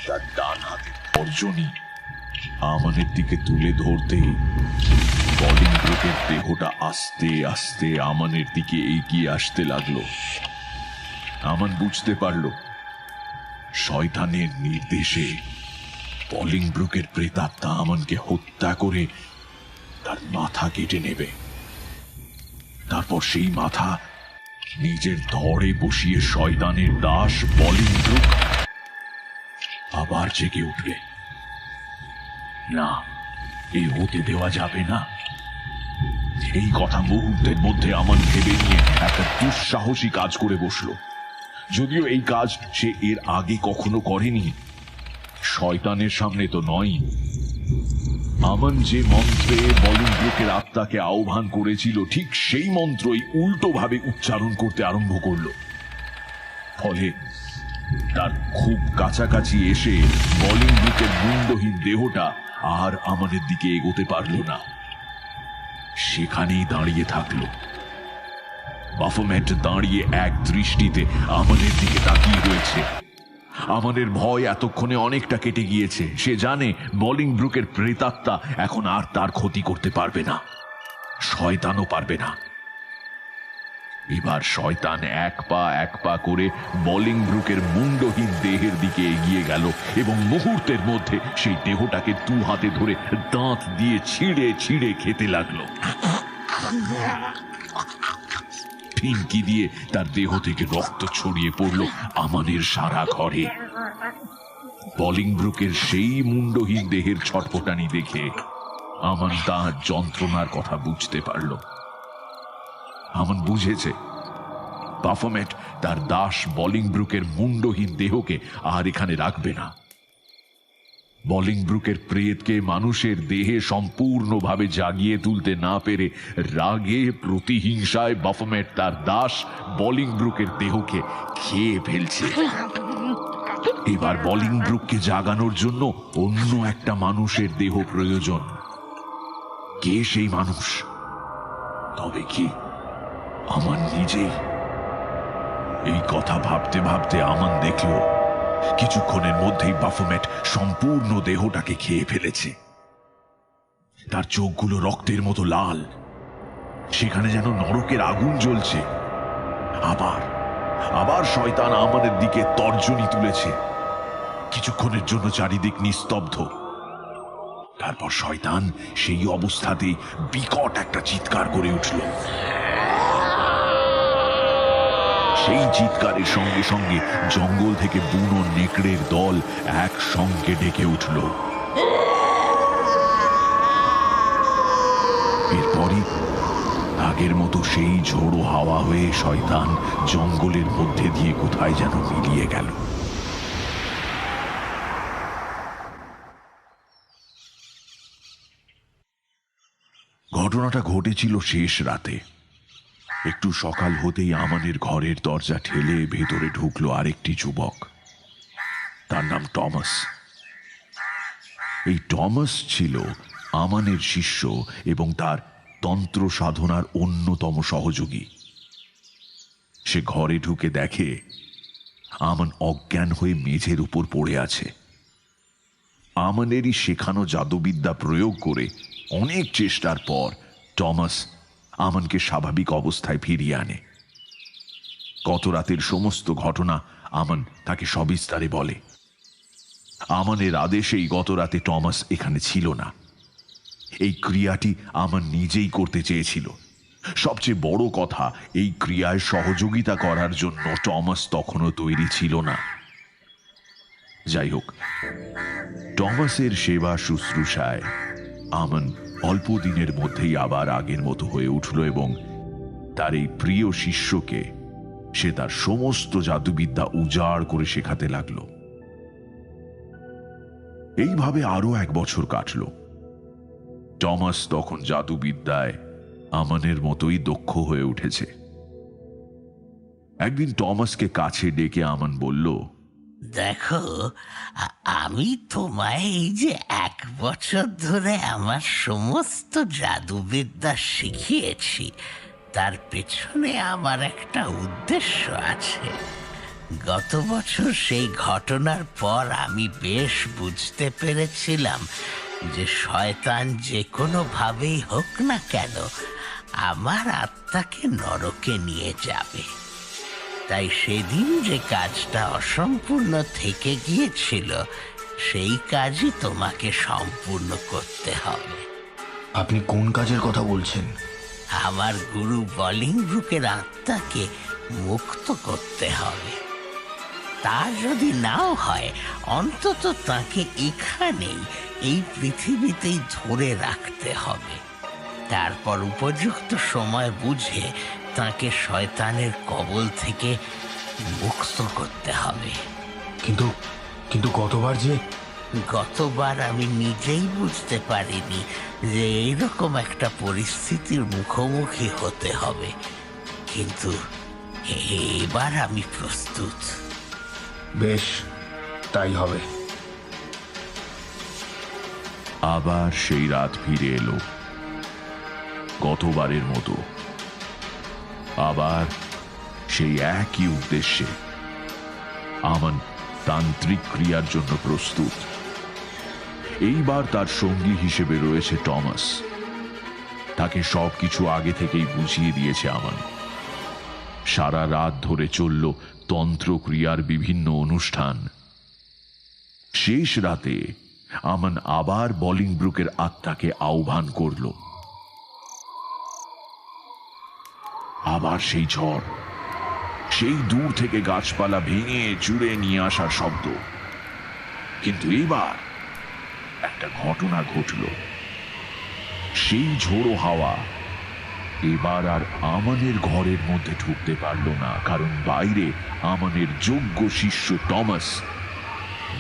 তার ডান হাতের তর্জনী আমানের দিকে তুলে ধরতেই বলিংব্রুকের দেহটা আস্তে আস্তে আমানের দিকে এগিয়ে আসতে লাগলো। আমান বুঝতে পারল শয়তানের নির্দেশে বলিংব্রুকের প্রেতাত্মা আমানকে হত্যা করে তার মাথা কেটে নেবে। তারপর সেই মাথা নিজের ধড়ে বসিয়ে শয়তানের দাস বলিংব্রুক আবার জেগে উঠবে। না, এই হতে দেওয়া যাবে না। এই কথা মুহূর্তের মধ্যে আমান ভেবে নিয়ে একটা দুঃসাহসী কাজ করে বসল। যদিও এই কাজ সে এর আগে কখনো করেনি। শয়তানের সামনে তো নয়। আমান যে মন্ত্রে বলিংব্রুকের আত্মাকে আহ্বান করেছিল ঠিক সেই মন্ত্রই উল্টোভাবে উচ্চারণ করতে আরম্ভ করল। ফলে তার খুব কাছাকাছি এসে বলিংব্রুকের মুন্ডহীন দেহটা আর আমাদের দিকে এগোতে পারল না, সেখানেই দাঁড়িয়ে থাকলো। বাফোমেট দাঁড়িয়ে এক দৃষ্টিতে আমাদের দিকে তাকিয়ে রয়েছে। আমাদের ভয় এতক্ষণে অনেকটা কেটে গিয়েছে। সে জানে বলিংব্রুকের প্রেতাত্মা এখন আর তার ক্ষতি করতে পারবে না, শয়তানও পারবে না। এবার শয়তান এক পা করে বলিংব্রুকের মুন্ডহীন দেহের দিকে এগিয়ে গেল এবং মুহূর্তের মধ্যে সেই দেহটাকে দু হাতে ধরে দাঁত দিয়ে ছিঁড়ে ছিঁড়ে খেতে লাগলো। ফিনকি দিয়ে তার দেহ থেকে রক্ত ছড়িয়ে পড়ল আমানের সারা ঘরে। বলিংব্রুকের সেই মুন্ডহীন দেহের ছটফটানি দেখে আমান তার যন্ত্রণার কথা বুঝতে পারল। আমান বুঝেছে বাফোমেট তার দাস বলিংব্রুকের মুন্ডহীন দেহকে আর এখানে রাখবে না। বলিংব্রুকের প্রেতকে মানুষের দেহে সম্পূর্ণভাবে জাগিয়ে তুলতে না পেরে রাগে প্রতিহিংসায় বাফোমেট তার দাস বলিংব্রুকের দেহকে খেয়ে ফেলছে। এবার বলিংব্রুককে জাগানোর জন্য অন্য একটা মানুষের দেহ প্রয়োজন। কে সেই মানুষ? তবে কি আমান নিজেই? এই কথা ভাবতে ভাবতে আমান দেখল কিছুক্ষণের মধ্যেই বাফোমেট সম্পূর্ণ দেহটাকে খেয়ে ফেলেছে। তার চোখগুলো রক্তের মতো লাল, সেখানে যেন নরকের আগুন জ্বলছে। আবার শয়তান আমাদের দিকে তর্জনী তুলেছে। কিছুক্ষণের জন্য চারিদিক নিস্তব্ধ। তারপর শয়তান সেই অবস্থাতেই বিকট একটা চিৎকার করে উঠল। সেই চিৎকারের সঙ্গে সঙ্গে জঙ্গল থেকে বুনো নেকড়ের দল একসঙ্গে ডেকে উঠল। এরপরই আগের মতো সেই ঝোড়ো হাওয়া হয়ে শয়তান জঙ্গলের মধ্যে দিয়ে কোথায় যেন মিলিয়ে গেল। ঘটনাটা ঘটেছিল শেষ রাতে। একটু সকাল হতেই আমাদের ঘরের দরজা ঠেলে ভেতরে ঢুকলো আরেকটি যুবক। তার নাম টমাস। এই টমাস ছিল আমানের শিষ্য এবং তার তন্ত্র সাধনার অন্যতম সহযোগী। সে ঘরে ঢুকে দেখে আমান অজ্ঞান হয়ে মেঝের উপর পড়ে আছে। আমানেরই শেখানো জাদুবিদ্যা প্রয়োগ করে অনেক চেষ্টার পর টমাস আমানকে স্বাভাবিক অবস্থায় ফিরিয়ে আনে। গত রাতের সমস্ত ঘটনা আমান তাকে সবিস্তারে বলে। আমানের আদেশেই গত রাতে টমাস এখানে ছিল না। এই ক্রিয়াটি আমান নিজেই করতে চেয়েছিল। সবচেয়ে বড় কথা, এই ক্রিয়ায় সহযোগিতা করার জন্য টমাস তখনও তৈরি ছিল না। যাই হোক, টমাসের সেবা শুশ্রূষায় আমান অল্প দিনের মধ্যেই আবার আগের মতো হয়ে উঠল এবং তার এই প্রিয় শিষ্যকে সে তার সমস্ত জাদুবিদ্যা উজাড় করে শেখাতে লাগল। এইভাবে আরো 1 বছর কাটল। টমাস তখন জাদুবিদ্যায় আমানের মতোই দক্ষ হয়ে উঠেছে। একদিন টমাসকে কাছে ডেকে আমান বলল, দেখো, আমি তোমায় এই যে 1 বছর ধরে আমার সমস্ত জাদুবিদ্যা শিখিয়েছি, তার পেছনে আমার একটা উদ্দেশ্য আছে। গত বছর সেই ঘটনার পর আমি বেশ বুঝতে পেরেছিলাম যে শয়তান যে কোনোভাবেই হোক না কেন আমার আত্মাকে নরকে নিয়ে যাবে। তাই সেদিন যে কাজটা অসম্পূর্ণ থেকে গিয়েছিল সেই কাজই তোমাকে সম্পূর্ণ করতে হবে। আপনি কোন কাজের কথা বলছেন? আমার গুরু বলিংব্রুকের আত্মাকে মুক্ত করতে হবে। তা যদি নাও হয়, অন্তত তাকে এখানেই, এই পৃথিবীতেই ধরে রাখতে হবে। তারপর উপযুক্ত সময় বুঝে তাকে শয়তানের কবল থেকে মুক্ত করতে হবে। কিন্তু গতবার আমি নিজেই বুঝতে পারিনি যে এইরকম একটা পরিস্থিতির মুখোমুখি হতে হবে, কিন্তু এবার আমি প্রস্তুত। বেশ, তাই হবে। আবার সেই রাত ফিরে এলো, গতবারের মতো। আবার সেই একই উদ্দেশ্যে। আমান তান্ত্রিক ক্রিয়ার জন্য প্রস্তুত। এইবার তার সঙ্গী হিসেবে রয়েছে টমাস। তাকে সবকিছু আগে থেকেই বুঝিয়ে দিয়েছে আমান। সারা রাত ধরে চলল তন্ত্রক্রিয়ার বিভিন্ন অনুষ্ঠান। শেষ রাতে আমান আবার বলিংব্রুকের আত্মাকে আহ্বান করল। আবার সেই ঝড়, সেই দূর থেকে গাছপালা ভেঙে চুরে নিয়ে আসার শব্দ। কিন্তু এবার একটা ঘটনা ঘটল। সেই ঝোড়ো হাওয়া এবার আর আমানের ঘরের মধ্যে ঢুকতে পারল না, কারণ বাইরে আমানের যোগ্য শিষ্য টমাস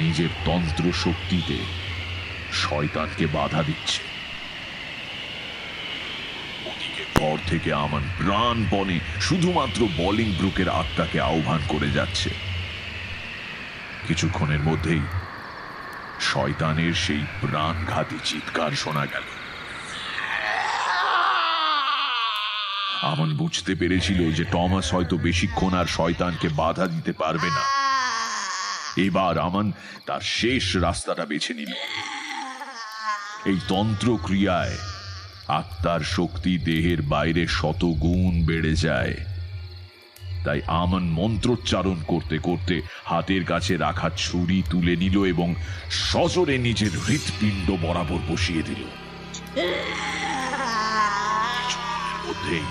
নিজের তন্ত্র শক্তিতে শয়তানকে বাধা দিচ্ছে। ওদিকে ঘর থেকে আমান প্রাণপণে শুধুমাত্র বলিংব্রুকের আত্মাকে আহ্বান করে যাচ্ছে। কিছুক্ষণের মধ্যেই শয়তানের সেই প্রাণঘাতী চিৎকার শোনা গেল। আমান বুঝতে পেরেছিল যে টমাস হয়তো বেশিক্ষণ আর শয়তানকে বাধা দিতে পারবে না। এবার আমান তার শেষ রাস্তাটা বেছে নিল। এই তন্ত্র ক্রিয়ায় আত্মার শক্তি দেহের বাইরে শতগুণ বেড়ে যায়। তাই আমান মন্ত্রোচ্চারণ করতে করতে হাতের কাছে রাখা ছুরি তুলে নিল এবং সজোরে নিজের হৃৎপিণ্ড বরাবর বসিয়ে দিল। মধ্যেই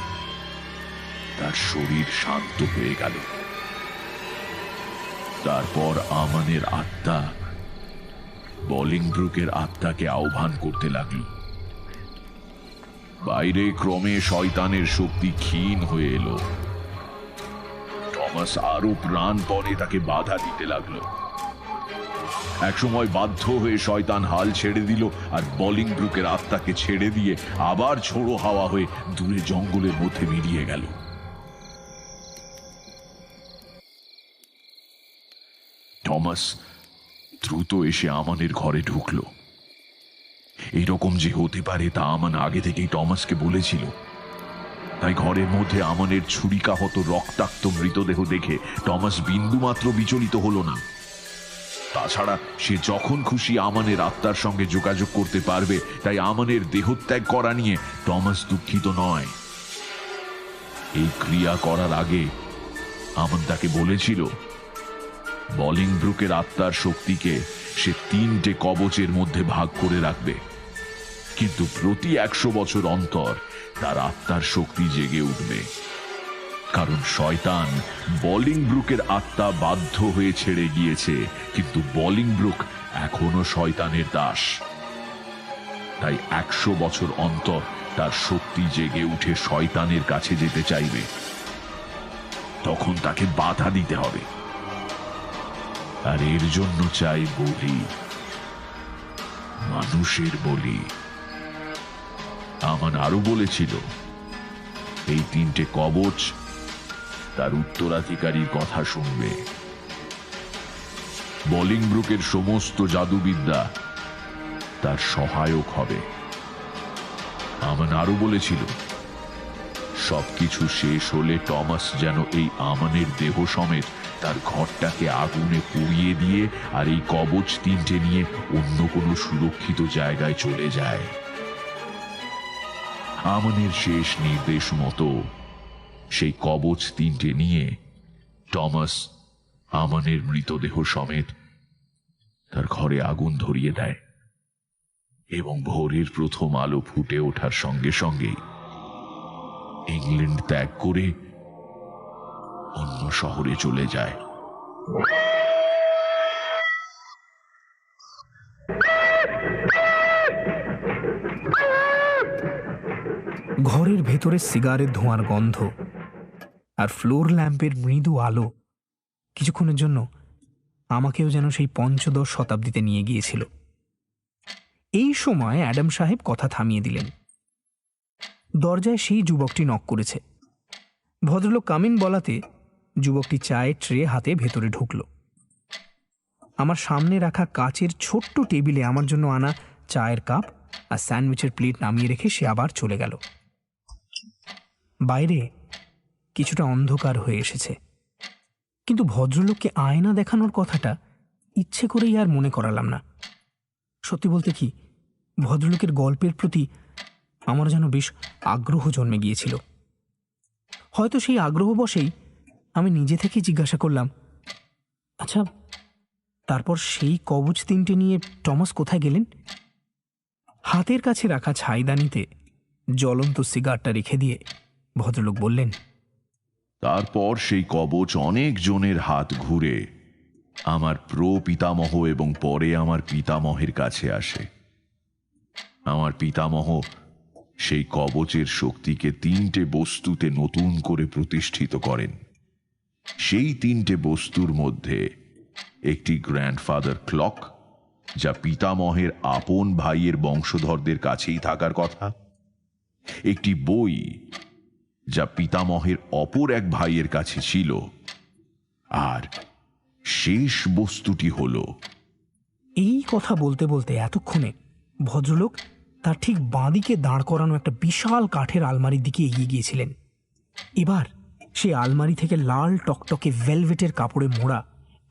তার শরীর শান্ত হয়ে গেল। তারপর আমানের আত্মা বলিংব্রুকের আত্মাকে আহ্বান করতে লাগল। বাইরে ক্রমে শয়তানের শক্তি ক্ষীণ হয়ে এলো। টমাস আরো প্রাণপণে তাকে বাধা দিতে লাগলো। একসময় বাধ্য হয়ে শয়তান হাল ছেড়ে দিল আর বলিংব্রুকের আত্মাকে ছেড়ে দিয়ে আবার ঝোড়ো হাওয়া হয়ে দূরে জঙ্গলের মধ্যে মিলিয়ে গেল। টমাস দ্রুত এসে আমানের ঘরে ঢুকল। এইরকম যে হতে পারে তা আমান আগে থেকেই টমাসকে বলেছিল। তাই ঘরের মধ্যে আমানের ছুরিকাহত রক্তাক্ত মৃতদেহ দেখে টমাস বিন্দুমাত্র বিচলিত হলো না। তাছাড়া সে যখন খুশি আমানের আত্মার সঙ্গে যোগাযোগ করতে পারবে, তাই আমানের দেহত্যাগ করা নিয়ে টমাস দুঃখিত নয়। এই ক্রিয়া করার আগে আমান তাকে বলেছিল বলিংব্রুকের আত্মার শক্তিকে সে 3টে কবচের মধ্যে ভাগ করে রাখবে, কিন্তু প্রতি 100 বছর অন্তর তার আত্মার শক্তি জেগে উঠবে। কারণ শয়তান বলিংব্রুকের আত্মা বাধ্য হয়ে ছেড়ে গিয়েছে, কিন্তু বলিংব্রুক এখনো শয়তানের দাস। তাই 100 বছর অন্তর তার শক্তি জেগে উঠে শয়তানের কাছে যেতে চাইবে। তখন তাকে বাধা দিতে হবে, আর এর জন্য চাই বলি, মানুষের বলি। আমান আরো বলেছিল এই 3টে কবচ তার উত্তরাধিকারীর কথা শুনবে। বলিংব্রুকের সমস্ত জাদুবিদ্যা তার সহায়ক হবে। আমান আরো বলেছিল সবকিছু শেষ হলে টমাস যেন এই আমানের দেহ সমেত তার ঘরটাকে আগুনে পুড়িয়ে দিয়ে আর এই কবচ 3টে নিয়ে অন্য কোনো সুরক্ষিত জায়গায় চলে যায়। আমানের শেষ নির্দেশ মতো সেই কবচ 3টে নিয়ে টমাস আমানের মৃতদেহ সমেত তার ঘরে আগুন ধরিয়ে দেয় এবং ভোরের প্রথম আলো ফুটে ওঠার সঙ্গে সঙ্গেই ইংল্যান্ড ত্যাগ করে অন্য শহরে চলে যায়। ঘরের ভেতরে সিগারেট ধোঁয়ার গন্ধ আর ফ্লোর ল্যাম্পের মৃদু আলো কিছুক্ষণের জন্য আমাকেও যেন সেই 15 শতাব্দীতে নিয়ে গিয়েছিল। এই সময় অ্যাডাম সাহেব কথা থামিয়ে দিলেন। দরজায় সেই যুবকটি নক করেছে। ভদ্রলোক কামিন বলাতে যুবকটি চায়ের ট্রে হাতে ভেতরে ঢুকল। আমার সামনে রাখা কাচের ছোট্ট টেবিলে আমার জন্য আনা চায়ের কাপ আর স্যান্ডউইচের প্লেট নামিয়ে রেখে সে আবার চলে গেল। বাইরে কিছুটা অন্ধকার হয়ে এসেছে, কিন্তু ভদ্রলোককে আয়না দেখানোর কথাটা ইচ্ছে করেই আর মনে করালাম না। সত্যি বলতে কি, ভদ্রলোকের গল্পের প্রতি আমার যেন বেশ আগ্রহ জন্মে গিয়েছিল। হয়তো সেই আগ্রহ বশেই আমি নিজে থেকেই জিজ্ঞাসা করলাম, আচ্ছা তারপর সেই কবচ 3টে নিয়ে টমাস কোথায় গেলেন? হাতের কাছে রাখা ছাইদানিতে জ্বলন্ত সিগারটা রেখে দিয়ে ভদ্রলোক বললেন, তারপর সেই কবচ অনেক জনের হাত ঘুরে আমার পিতামহ এবং পরে আমার পিতামহের কাছে আসে। আমার পিতামহ সেই কবচের শক্তিকে 3টে বস্তুতে নতুন করে প্রতিষ্ঠিত করেন। সেই 3টে বস্তুর মধ্যে একটি গ্র্যান্ডফাদার ক্লক, যা পিতামহের আপন ভাইয়ের বংশধরদের কাছেই থাকার কথা, একটি বই যা পিতামহের অপর এক ভাইয়ের কাছে ছিল, আর শেষ বস্তুটি হল। এই কথা বলতে বলতে এতক্ষণে ভদ্রলোক তার ঠিক বাঁদিকে দাঁড় করানো একটা বিশাল কাঠের আলমারির দিকে এগিয়ে গিয়েছিলেন। এবার সেই আলমারি থেকে লাল টকটকে ভেলভেটের কাপড়ে মোড়া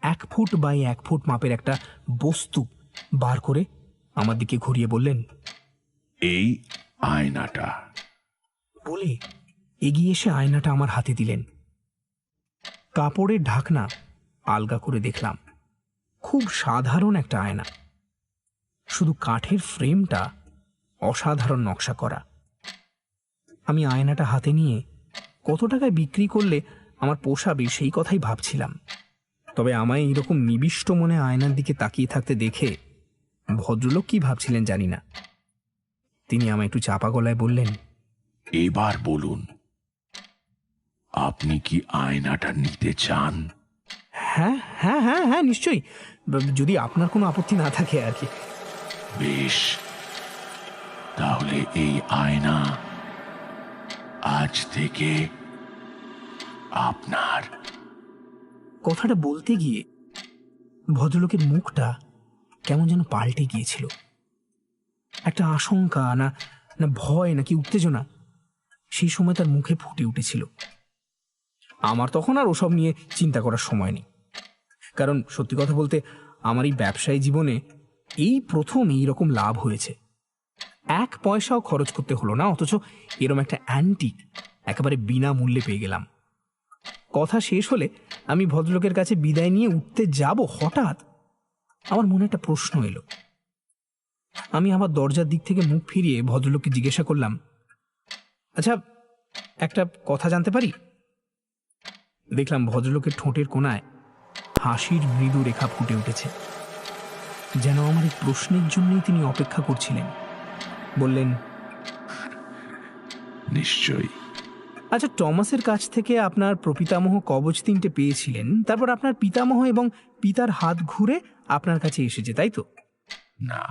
1 ফুট বাই 1 ফুট মাপের একটা বস্তু বার করে আমার দিকে ঘুরিয়ে বললেন, এই আয়নাটা। বলে এগিয়ে এসে আয়নাটা আমার হাতে দিলেন। কাপড়ের ঢাকনা আলগা করে দেখলাম, খুব সাধারণ একটা আয়না, শুধু কাঠের ফ্রেমটা অসাধারণ নকশা করা। আমি আয়নাটা হাতে নিয়ে কত টাকায় বিক্রি করলে আমার পোষাবে সেই কথাই ভাবছিলাম। তবে আমায় এইরকম নিবিষ্ট মনে আয়নার দিকে তাকিয়ে থাকতে দেখে ভদ্রলোক কি ভাবছিলেন জানি না। তিনি আমায় একটু চাপা গলায় বললেন, এবার বলুন, আপনি কি আয়নাটা নিতে চান? হ্যাঁ হ্যাঁ হ্যাঁ হ্যাঁ নিশ্চয়ই, যদি আপনার কোনো আপত্তি না থাকে আর কি। বেশ, তাহলে এই আয়না আজ থেকে আপনার। কথাটা বলতে গিয়ে ভদ্রলোকের মুখটা কেমন যেন পাল্টে গিয়েছিল। একটা আশঙ্কা না না ভয় নাকি উত্তেজনা সেই সময় তার মুখে ফুটে উঠেছিল। আমার তখন আর ওসব নিয়ে চিন্তা করার সময় নেই, কারণ সত্যি কথা বলতে আমার এই ব্যবসায়ী জীবনে এই প্রথম এইরকম লাভ হয়েছে। 1 পয়সাও খরচ করতে হলো না, অথচ এরম একটা অ্যান্টিক একেবারে বিনামূল্যে পেয়ে গেলাম। কথা শেষ হলে আমি ভদ্রলোকের কাছে বিদায় নিয়ে উঠতে যাব, হঠাৎ আমার মনে একটা প্রশ্ন এলো। আমি আবার দরজার দিক থেকে মুখ ফিরিয়ে ভদ্রলোককে জিজ্ঞাসা করলাম, আচ্ছা একটা কথা জানতে পারি? দেখলাম ভদ্রলোকের ঠোঁটের কোণায় হাসির মৃদু রেখা ফুটে উঠেছে, যেন আমার এই প্রশ্নের জন্যই তিনি অপেক্ষা করছিলেন। বললেন, নিশ্চয়ই। আচ্ছা, টমাসের কাছ থেকে আপনার প্রপিতামহ কবচ 3টে পেয়েছিলেন, তারপর আপনার পিতামহ এবং পিতার হাত ঘুরে আপনার কাছে এসেছে, তাই তো? না,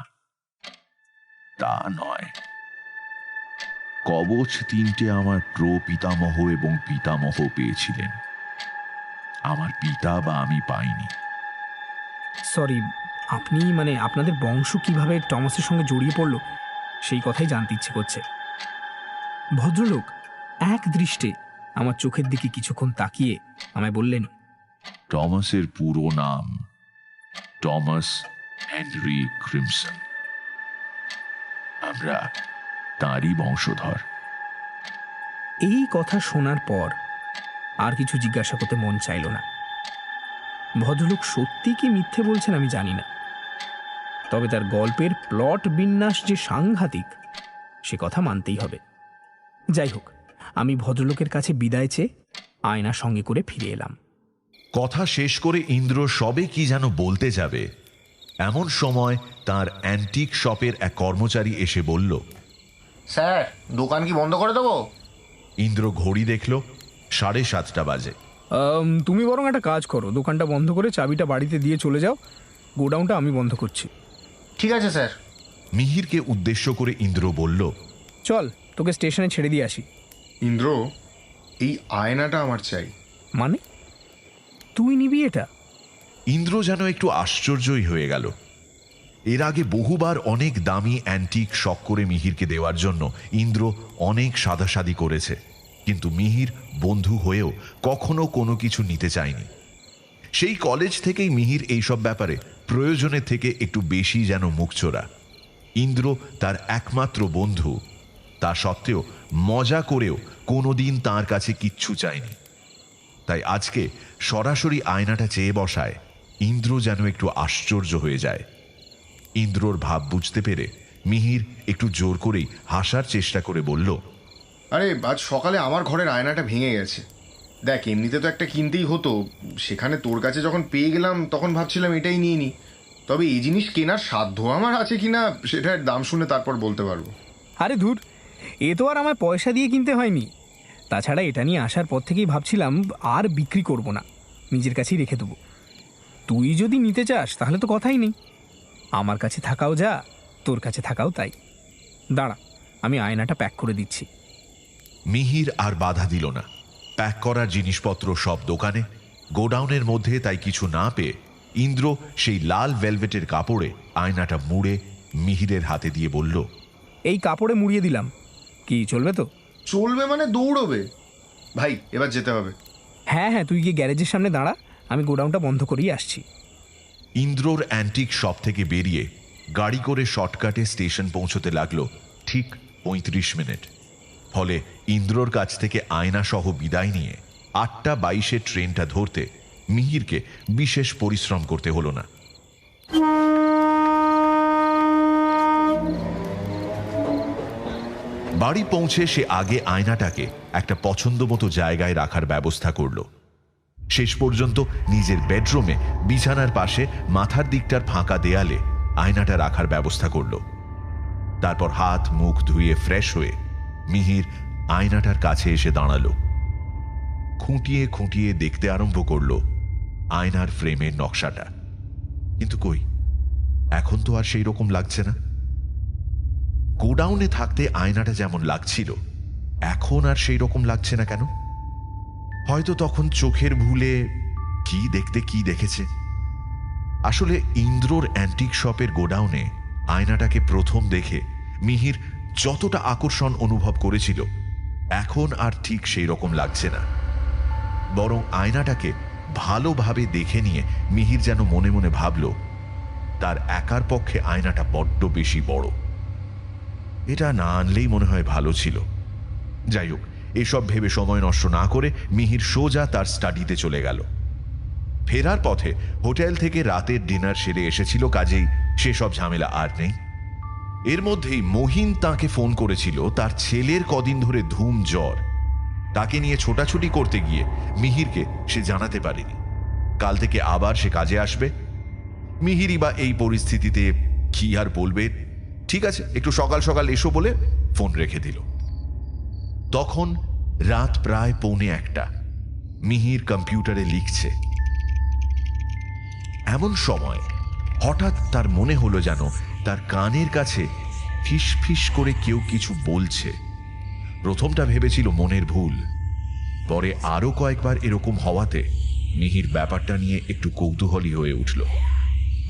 তা নয়। কবচ 3টে আমার পিতামহ এবং পিতামহ পেয়েছিলেন, আমার পিতা বা আমি পাইনি। সরি, আপনি মানে আপনাদের বংশ কিভাবে টমাসের সঙ্গে জড়িয়ে পড়ল সেই কথাই জানতে ইচ্ছে করছে। ভদ্রলোক এক দৃষ্টে আমার চোখের দিকে কিছুক্ষণ তাকিয়ে আমায় বললেন, টমাসের পুরো নাম টমাস হেনরি ক্রিমসন। আমরা তাঁরই বংশধর। এই কথা শোনার পর আর কিছু জিজ্ঞাসা করতে মন চাইল না। ভদ্রলোক সত্যি কি মিথ্যে বলছেন আমি জানি না, তবে তার গল্পের প্লট বিন্যাস যে সাংঘাতিক সে কথা মানতেই হবে। যাই হোক, আমি ভদ্রলোকের কাছে বিদায় চেয়ে আয়না সঙ্গে করে ফিরে এলাম। কথা শেষ করে ইন্দ্র সবে কি যেন বলতে যাবে, এমন সময় তার অ্যান্টিক শপের এক কর্মচারী এসে বলল, স্যার, দোকান কি বন্ধ করে দেবো? ইন্দ্র ঘড়ি দেখল, 7:30 বাজে। তুমি বরং একটা কাজ করো, দোকানটা বন্ধ করে চাবিটা বাড়িতে দিয়ে চলে যাও, গোডাউনটা আমি বন্ধ করছি। ঠিক আছে স্যার। মিহিরকে উদ্দেশ্য করে ইন্দ্র বলল, চল তোকে স্টেশনে ছেড়ে দিয়ে আসি। ইন্দ্র, এই আয়নাটা আমার চাই। মানে তুই নিবি এটা? ইন্দ্র যেন একটু আশ্চর্যই হয়ে গেল। এর আগে বহুবার অনেক দামি অ্যান্টিক শখ করে মিহিরকে দেওয়ার জন্য ইন্দ্র অনেক সাদাসাদি করেছে, কিন্তু মিহির বন্ধু হয়েও কখনো কোনো কিছু নিতে চায়নি। সেই কলেজ থেকেই মিহির এইসব ব্যাপারে প্রয়োজনের থেকে একটু বেশি যেন মুখচোরা। ইন্দ্র তার একমাত্র বন্ধু, তা সত্ত্বেও মজা করেও কোনোদিন তার কাছে কিচ্ছু চায়নি। তাই আজকে সরাসরি আয়নাটা চেয়ে বসায় ইন্দ্র যেন একটু আশ্চর্য হয়ে যায়। ইন্দ্রর ভাব বুঝতে পেরে মিহির একটু জোর করেই হাসার চেষ্টা করে বলল, আরে আজ সকালে আমার ঘরের আয়নাটা ভেঙে গেছে। দেখ, এমনিতে তো একটা কিনতেই হতো, সেখানে তোর কাছে যখন পেয়ে গেলাম তখন ভাবছিলাম এটাই নিয়ে নিই। তবে এই জিনিস কেনার সাধ্য আমার আছে কিনা সেটার দাম শুনে তারপর বলতে পারবো। আরে ধুর, এ তো আর আমায় পয়সা দিয়ে কিনতে হয়নি। তাছাড়া এটা নিয়ে আসার পর থেকেই ভাবছিলাম আর বিক্রি করব না, নিজের কাছেই রেখে দেবো। তুই যদি নিতে চাস তাহলে তো কথাই নেই, আমার কাছে থাকাও যা, তোর কাছে থাকাও তাই। দাঁড়া, আমি আয়নাটা প্যাক করে দিচ্ছি। মিহির আর বাধা দিল না। প্যাক করার জিনিসপত্র সব দোকানে, গোডাউনের মধ্যে তাই কিছু না পেয়ে ইন্দ্র সেই লাল ভেলভেটের কাপড়ে আয়নাটা মুড়ে মিহিরের হাতে দিয়ে বলল, এই কাপড়ে মুড়িয়ে দিলাম, কি চলবে তো? চলবে মানে দৌড়বে। ভাই, এবার যেতে হবে। হ্যাঁ হ্যাঁ, তুই গিয়ে গ্যারেজের সামনে দাঁড়া, আমি গোডাউনটা বন্ধ করেই আসছি। ইন্দ্রর অ্যান্টিক শপ থেকে বেরিয়ে গাড়ি করে শর্টকাটে স্টেশন পৌঁছতে লাগলো ঠিক ৩৫ মিনিট। ফলে ইন্দ্রর কাছ থেকে আয়না সহ বিদায় নিয়ে ৮:২২ ট্রেনটা ধরতে মিহিরকে বিশেষ পরিশ্রম করতে হলো না। বাড়ি পৌঁছে সে আগে আয়নাটাকে একটা পছন্দ মতো জায়গায় রাখার ব্যবস্থা করল। শেষ পর্যন্ত নিজের বেডরুমে বিছানার পাশে মাথার দিকটার ফাঁকা দেয়ালে আয়নাটা রাখার ব্যবস্থা করল। তারপর হাত মুখ ধুয়ে ফ্রেশ হয়ে মিহির আয়নাটার কাছে এসে দাঁড়ালো। খুঁটিয়ে খুঁটিয়ে দেখতে আরম্ভ করল আয়নার ফ্রেমের নকশাটা। কিন্তু কই, এখন তো আর সেই রকম লাগছে না। গোডাউনে থাকতে আয়নাটা যেমন লাগছিল, এখন আর সেই রকম লাগছে না কেন? হয়তো তখন চোখের ভুলে কি দেখতে কি দেখেছে। আসলে ইন্দ্রর অ্যান্টিক শপের গোডাউনে আয়নাটাকে প্রথম দেখে মিহির যতটা আকর্ষণ অনুভব করেছিল, এখন আর ঠিক সেই রকম লাগছে না। বরং আয়নাটাকে ভালোভাবে দেখে নিয়ে মিহির যেন মনে মনে ভাবল, তার একার পক্ষে আয়নাটা বড্ড বেশি বড়। এটা না আনলেই মনে হয় ভালো ছিল। যাই হোক, এসব ভেবে সময় নষ্ট না করে মিহির সোজা তার স্টাডিতে চলে গেল। ফেরার পথে হোটেল থেকে রাতের ডিনার সেরে এসেছিল, কাজেই সেসব ঝামেলা আর নেই। এর মধ্যেই মহিন তাকে ফোন করেছিল তার ছেলের কদিন ধরে ধুম জ্বর। তাকে নিয়ে ছোটাছুটি করতে গিয়ে মিহিরকে সে জানাতে পারেনি। কাল থেকে আবার সে কাজে আসবে। মিহিরই বা এই পরিস্থিতিতে কি আর বলবে। ঠিক আছে, একটু সকাল সকাল এসো বলে ফোন রেখে দিল। তখন রাত প্রায় 1:45। মিহির কম্পিউটারে লিখছে। এমন সময় হঠাৎ তার মনে হলো যেন তার কানের কাছে ফিস ফিস করে কেউ কিছু বলছে। প্রথমটা ভেবেছিল মনের ভুল, পরে আরো কয়েকবার এরকম হওয়াতে মিহির ব্যাপারটা নিয়ে একটু কৌতূহলী হয়ে উঠল।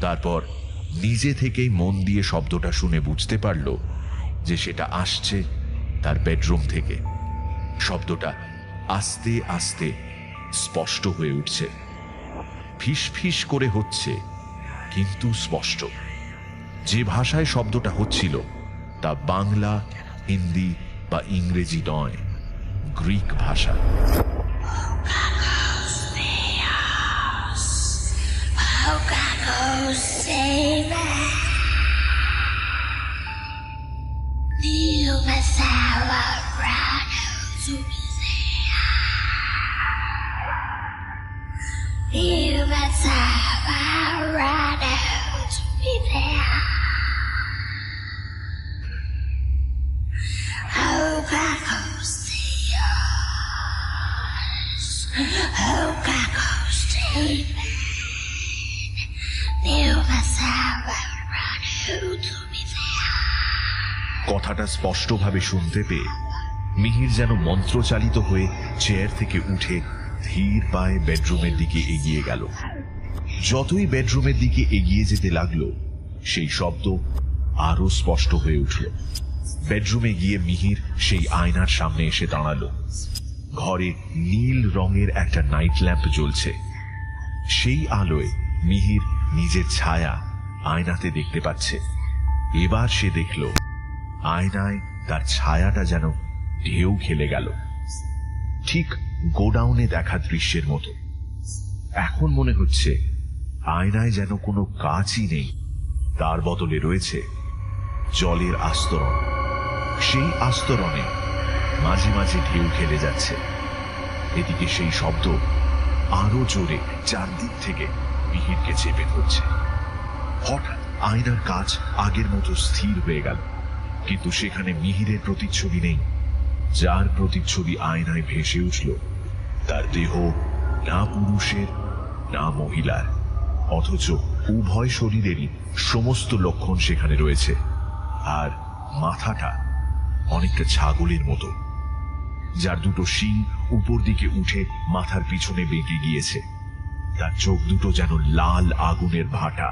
তারপর নিজে থেকেই মন দিয়ে শব্দটা শুনে বুঝতে পারল যে সেটা আসছে তার বেডরুম থেকে। শব্দটা আস্তে আস্তে স্পষ্ট হয়ে উঠছে, ফিস ফিস করে হচ্ছে, কিন্তু স্পষ্ট। যে ভাষায় শব্দটা হচ্ছিল তা বাংলা, হিন্দি বা ইংরেজি নয়, গ্রিক ভাষা। কথাটা স্পষ্টভাবে শুনতে পেয়ে মিহির যেন মন্ত্রচালিত হয়ে চেয়ার থেকে উঠে ধীর পায়ে বেডরুমের দিকে এগিয়ে গেল। যতই বেডরুমের দিকে এগিয়ে যেতে লাগলো, সেই শব্দ আরো স্পষ্ট হয়ে উঠল। বেডরুমে গিয়ে মিহির সেই আয়নার সামনে এসে দাঁড়ালো। ঘরে নীল রঙের একটা নাইট ল্যাম্প জ্বলছে। সেই আলোয় মিহির নিজের ছায়া আয়নাতে দেখতে পাচ্ছে। এবার সে দেখল আয়নায় তার ছায়াটা যেন ঢেউ খেলে গেল। ঠিক গোডাউনে দেখা দৃশ্যের মতো। এখন মনে হচ্ছে আয়নায় যেন কোনো কাঁচই নেই, তার বদলে রয়েছে জলের আস্তরণ। সেই আস্তরণে মাঝে মাঝে ঢেউ খেলে যাচ্ছে। এদিকে সেই শব্দ আরো জোরে চারদিক থেকে মিহিরকে চেপে ধরছে। হঠাৎ আয়নার কাঁচ আগের মতো স্থির হয়ে গেল, কিন্তু সেখানে মিহিরের প্রতিচ্ছবি নেই। যার প্রতিচ্ছবি আয়নায় ভেসে উঠল, তার দেহ না পুরুষের না মহিলার, অথচ উভয় শরীরেরই সমস্ত লক্ষণ সেখানে রয়েছে। আর মাথাটা অনেকটা ছাগলের মতো, যার দুটো শিং উপর দিকে উঠে মাথার পিছনে বেঁকে গিয়েছে। তার চোখ দুটো যেন লাল আগুনের ভাটা।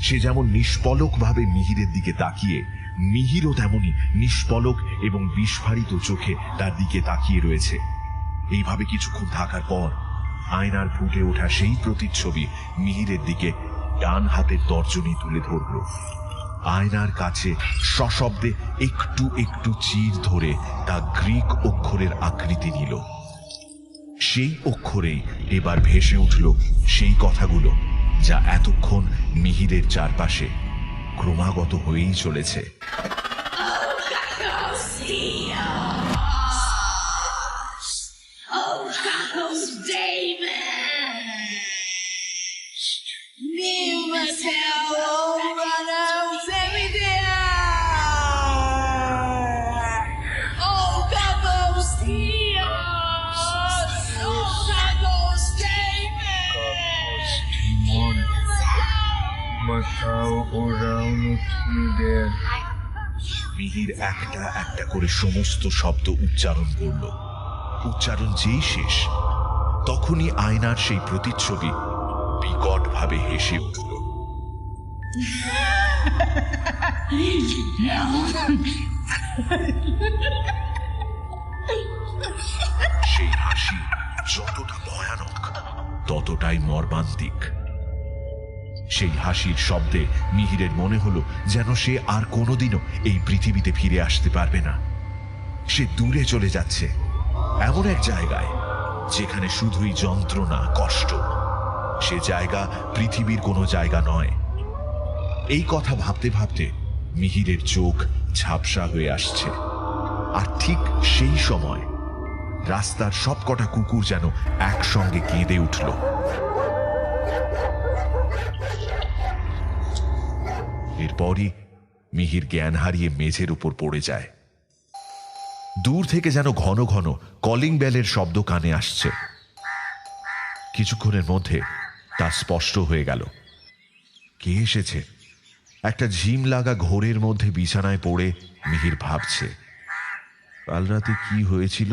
সে যেমন নিষ্পলক ভাবে মিহিরের দিকে তাকিয়ে, মিহিরও তেমনি নিষ্পলক এবং বিস্ফারিত চোখে তার দিকে তাকিয়ে রয়েছে। এইভাবে কিছুক্ষণ থাকার পর আয়নার ফুটে ওঠা সেই প্রতিচ্ছবি মিহিরের দিকে ডান হাতের তর্জনী তুলে ধরল। আয়নার কাছে সশব্দে একটু একটু চির ধরে তা গ্রিক অক্ষরের আকৃতি নিল। সেই অক্ষরেই এবার ভেসে উঠল সেই কথাগুলো যা এতক্ষণ মিহিরের চারপাশে ক্রমাগত হয়েই চলেছে। মিহির একটা একটা করে সমস্ত শব্দ উচ্চারণ করল। উচ্চারণ যেই শেষ, তখনই আয়নার সেই প্রতিচ্ছবি বিকট ভাবে হেসে উঠল। সেই হাসি যতটা ভয়ানক ততটাই মর্মান্তিক। সেই হাসির শব্দে মিহিরের মনে হলো যেন সে আর কোনোদিনও এই পৃথিবীতে ফিরে আসতে পারবে না। সে দূরে চলে যাচ্ছে, এমন এক জায়গায় যেখানে শুধুই যন্ত্রণা, কষ্ট। সে জায়গা পৃথিবীর কোনো জায়গা নয়। এই কথা ভাবতে ভাবতে মিহিরের চোখ ঝাপসা হয়ে আসছে। আর ঠিক সেই সময় রাস্তার সবকটা কুকুর যেন একসঙ্গে কেঁদে উঠল। এরপরই মিহির জ্ঞান হারিয়ে মেঝের উপর পড়ে যায়। দূর থেকে যেন ঘন ঘন কলিং বেলের শব্দ কানে আসছে। কিছুক্ষণের মধ্যে তা স্পষ্ট হয়ে গেল। কে এসেছে? একটা ঝিম লাগা ঘোরের মধ্যে বিছানায় পড়ে মিহির ভাবছে, কাল রাতে কি হয়েছিল?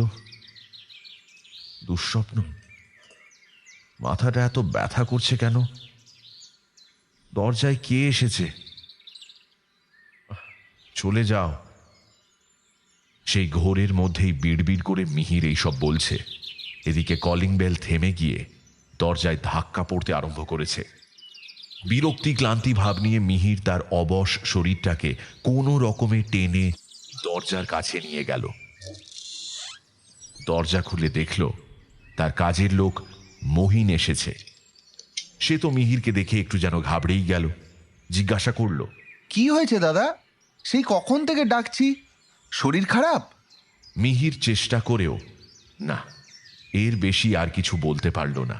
দুঃস্বপ্ন? মাথাটা এত ব্যথা করছে কেন? দরজায় কে এসেছে? চলে যাও। সেই ঘোরের মধ্যেই বিড়বিড় করে মিহির এইসব বলছে। এদিকে কলিং বেল থেমে গিয়ে দরজায় ধাক্কা পড়তে আরম্ভ করেছে। বিরক্তি ক্লান্তি ভাব নিয়ে মিহির তার অবশ শরীরটাকে কোনো রকমে টেনে দরজার কাছে নিয়ে গেল। দরজা খুলে দেখল তার কাজের লোক মহিন এসেছে। সে তো মিহিরকে দেখে একটু যেন ঘাবড়েই গেল। জিজ্ঞাসা করল, কি হয়েছে দাদা? সেই কখন থেকে ডাকছি, শরীর খারাপ? মিহির চেষ্টা করেও না, এর বেশি আর কিছু বলতে পারল না।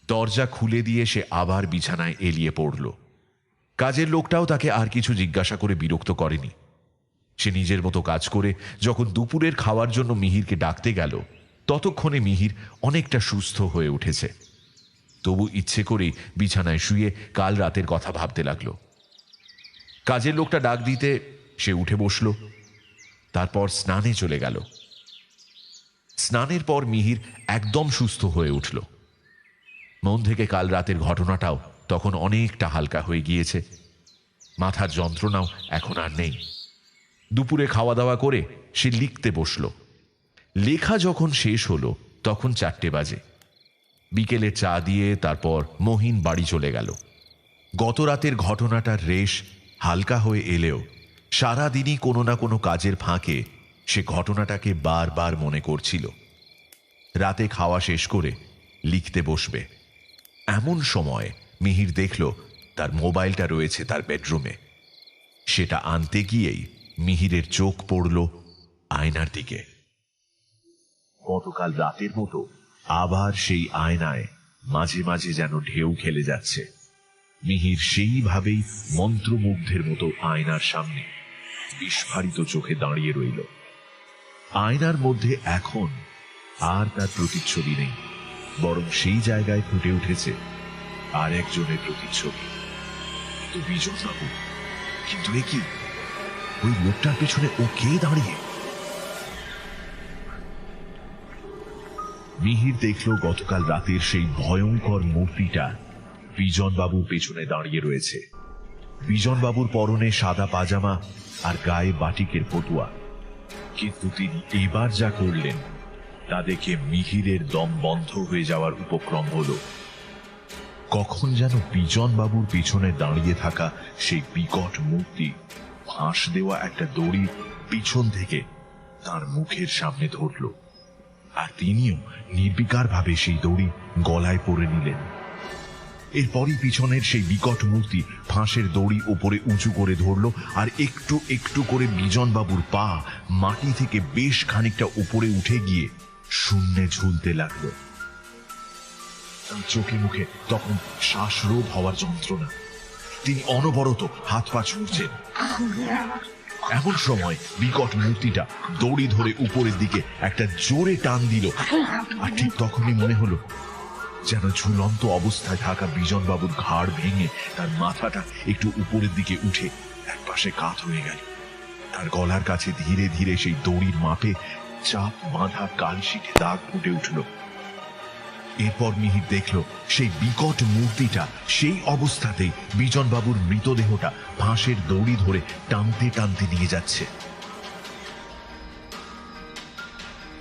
দরজা খুলে দিয়ে সে আবার বিছানায় এলিয়ে পড়ল। কাজের লোকটাও তাকে আর কিছু জিজ্ঞাসা করে বিরক্ত করেনি। সে নিজের মতো কাজ করে যখন দুপুরের খাওয়ার জন্য মিহিরকে ডাকতে গেল, ততক্ষণে মিহির অনেকটা সুস্থ হয়ে উঠেছে। তবু ইচ্ছে করেই বিছানায় শুয়ে কাল রাতের কথা ভাবতে লাগলো। কাজের লোকটা ডাক দিতে সে উঠে বসল। তারপর স্নানে চলে গেল। স্নানের পর মিহির একদম সুস্থ হয়ে উঠল। মন থেকে কাল রাতের ঘটনাটাও তখন অনেকটা হালকা হয়ে গিয়েছে। মাথার যন্ত্রণাও এখন আর নেই। দুপুরে খাওয়া দাওয়া করে সে লিখতে বসল। লেখা যখন শেষ হলো তখন 4টে বাজে। বিকেলে চা দিয়ে তারপর মহিন বাড়ি চলে গেল। গত রাতের ঘটনাটার রেশ হালকা হয়ে এলেও সারাদিনই কোনো না কোনো কাজের ফাঁকে সে ঘটনাটাকে বারবার মনে করছিল। রাতে খাওয়া শেষ করে লিখতে বসবে, এমন সময় মিহির দেখল তার মোবাইলটা রয়েছে তার বেডরুমে। সেটা আনতে গিয়েই মিহিরের চোখ পড়ল আয়নার দিকে। গতকাল রাতের মতো আবার সেই আয়নায় মাঝে মাঝে যেন ঢেউ খেলে যাচ্ছে। মিহির সেইভাবেই মন্ত্রমুগ্ধের মতো আয়নার সামনে বিস্ফারিত চোখে দাঁড়িয়ে রইল। আয়নার মধ্যে এখন আর তার প্রতিচ্ছবি নেই, বরং সেই জায়গায় ফুটে উঠেছে আর একজনের প্রতিচ্ছবি। কিন্তু বিজনবাবু, কিন্তু এ কি? ওই লোকটার পেছনে ও কে দাঁড়িয়ে? মিহির দেখল গতকাল রাতের সেই ভয়ঙ্কর মূর্তিটা বিজনবাবুর পেছনে দাঁড়িয়ে রয়েছে। বিজনবাবুর পরনে সাদা পাজামা আর গায়ে বাটিকের ফতুয়া। কিন্তু তিনি এবার যা করলেন তা দেখে মিহিরের দম বন্ধ হয়ে যাওয়ার উপক্রম হল। কখন যেন বিজনবাবুর পিছনে দাঁড়িয়ে থাকা সেই বিকট মূর্তি ফাঁস দেওয়া একটা দড়ি পিছন থেকে তার মুখের সামনে ধরল, আর তিনিও নির্বিকার ভাবে সেই দড়ি গলায় পরে নিলেন। এরপরই পিছনের সেই বিকট মূর্তি ফাঁসের দড়ি ওপরে উঁচু করে ধরল, আর একটু একটু করে বিজনবাবুর পা মাটি থেকে বেশ খানিকটা উপরে উঠে গিয়ে শূন্যে ঝুলতে লাগলো। চোখে মুখে তখন শ্বাসরোধ হওয়ার যন্ত্রণা। তিনি অনবরত হাত পা ছুঁড়ছেন। এমন সময় বিকট মূর্তিটা দড়ি ধরে উপরের দিকে একটা জোরে টান দিল, আর ঠিক তখনই মনে হলো যেন ঝুলন্ত অবস্থায় থাকা বিজনবাবুর ঘাড় ভেঙে তার মাথাটা একটু উপরের দিকে উঠে একপাশে কাত হয়ে গেল। তার গলার কাছে ধীরে ধীরে সেই দড়ির মাপে চাপ বাঁধা কালশিটে দাগ ফুটে উঠল। এরপর মিহির দেখল সেই বিকট মূর্তিটা সেই অবস্থাতেই বিজনবাবুর মৃতদেহটা ফাঁসের দড়ি ধরে টানতে টানতে নিয়ে যাচ্ছে।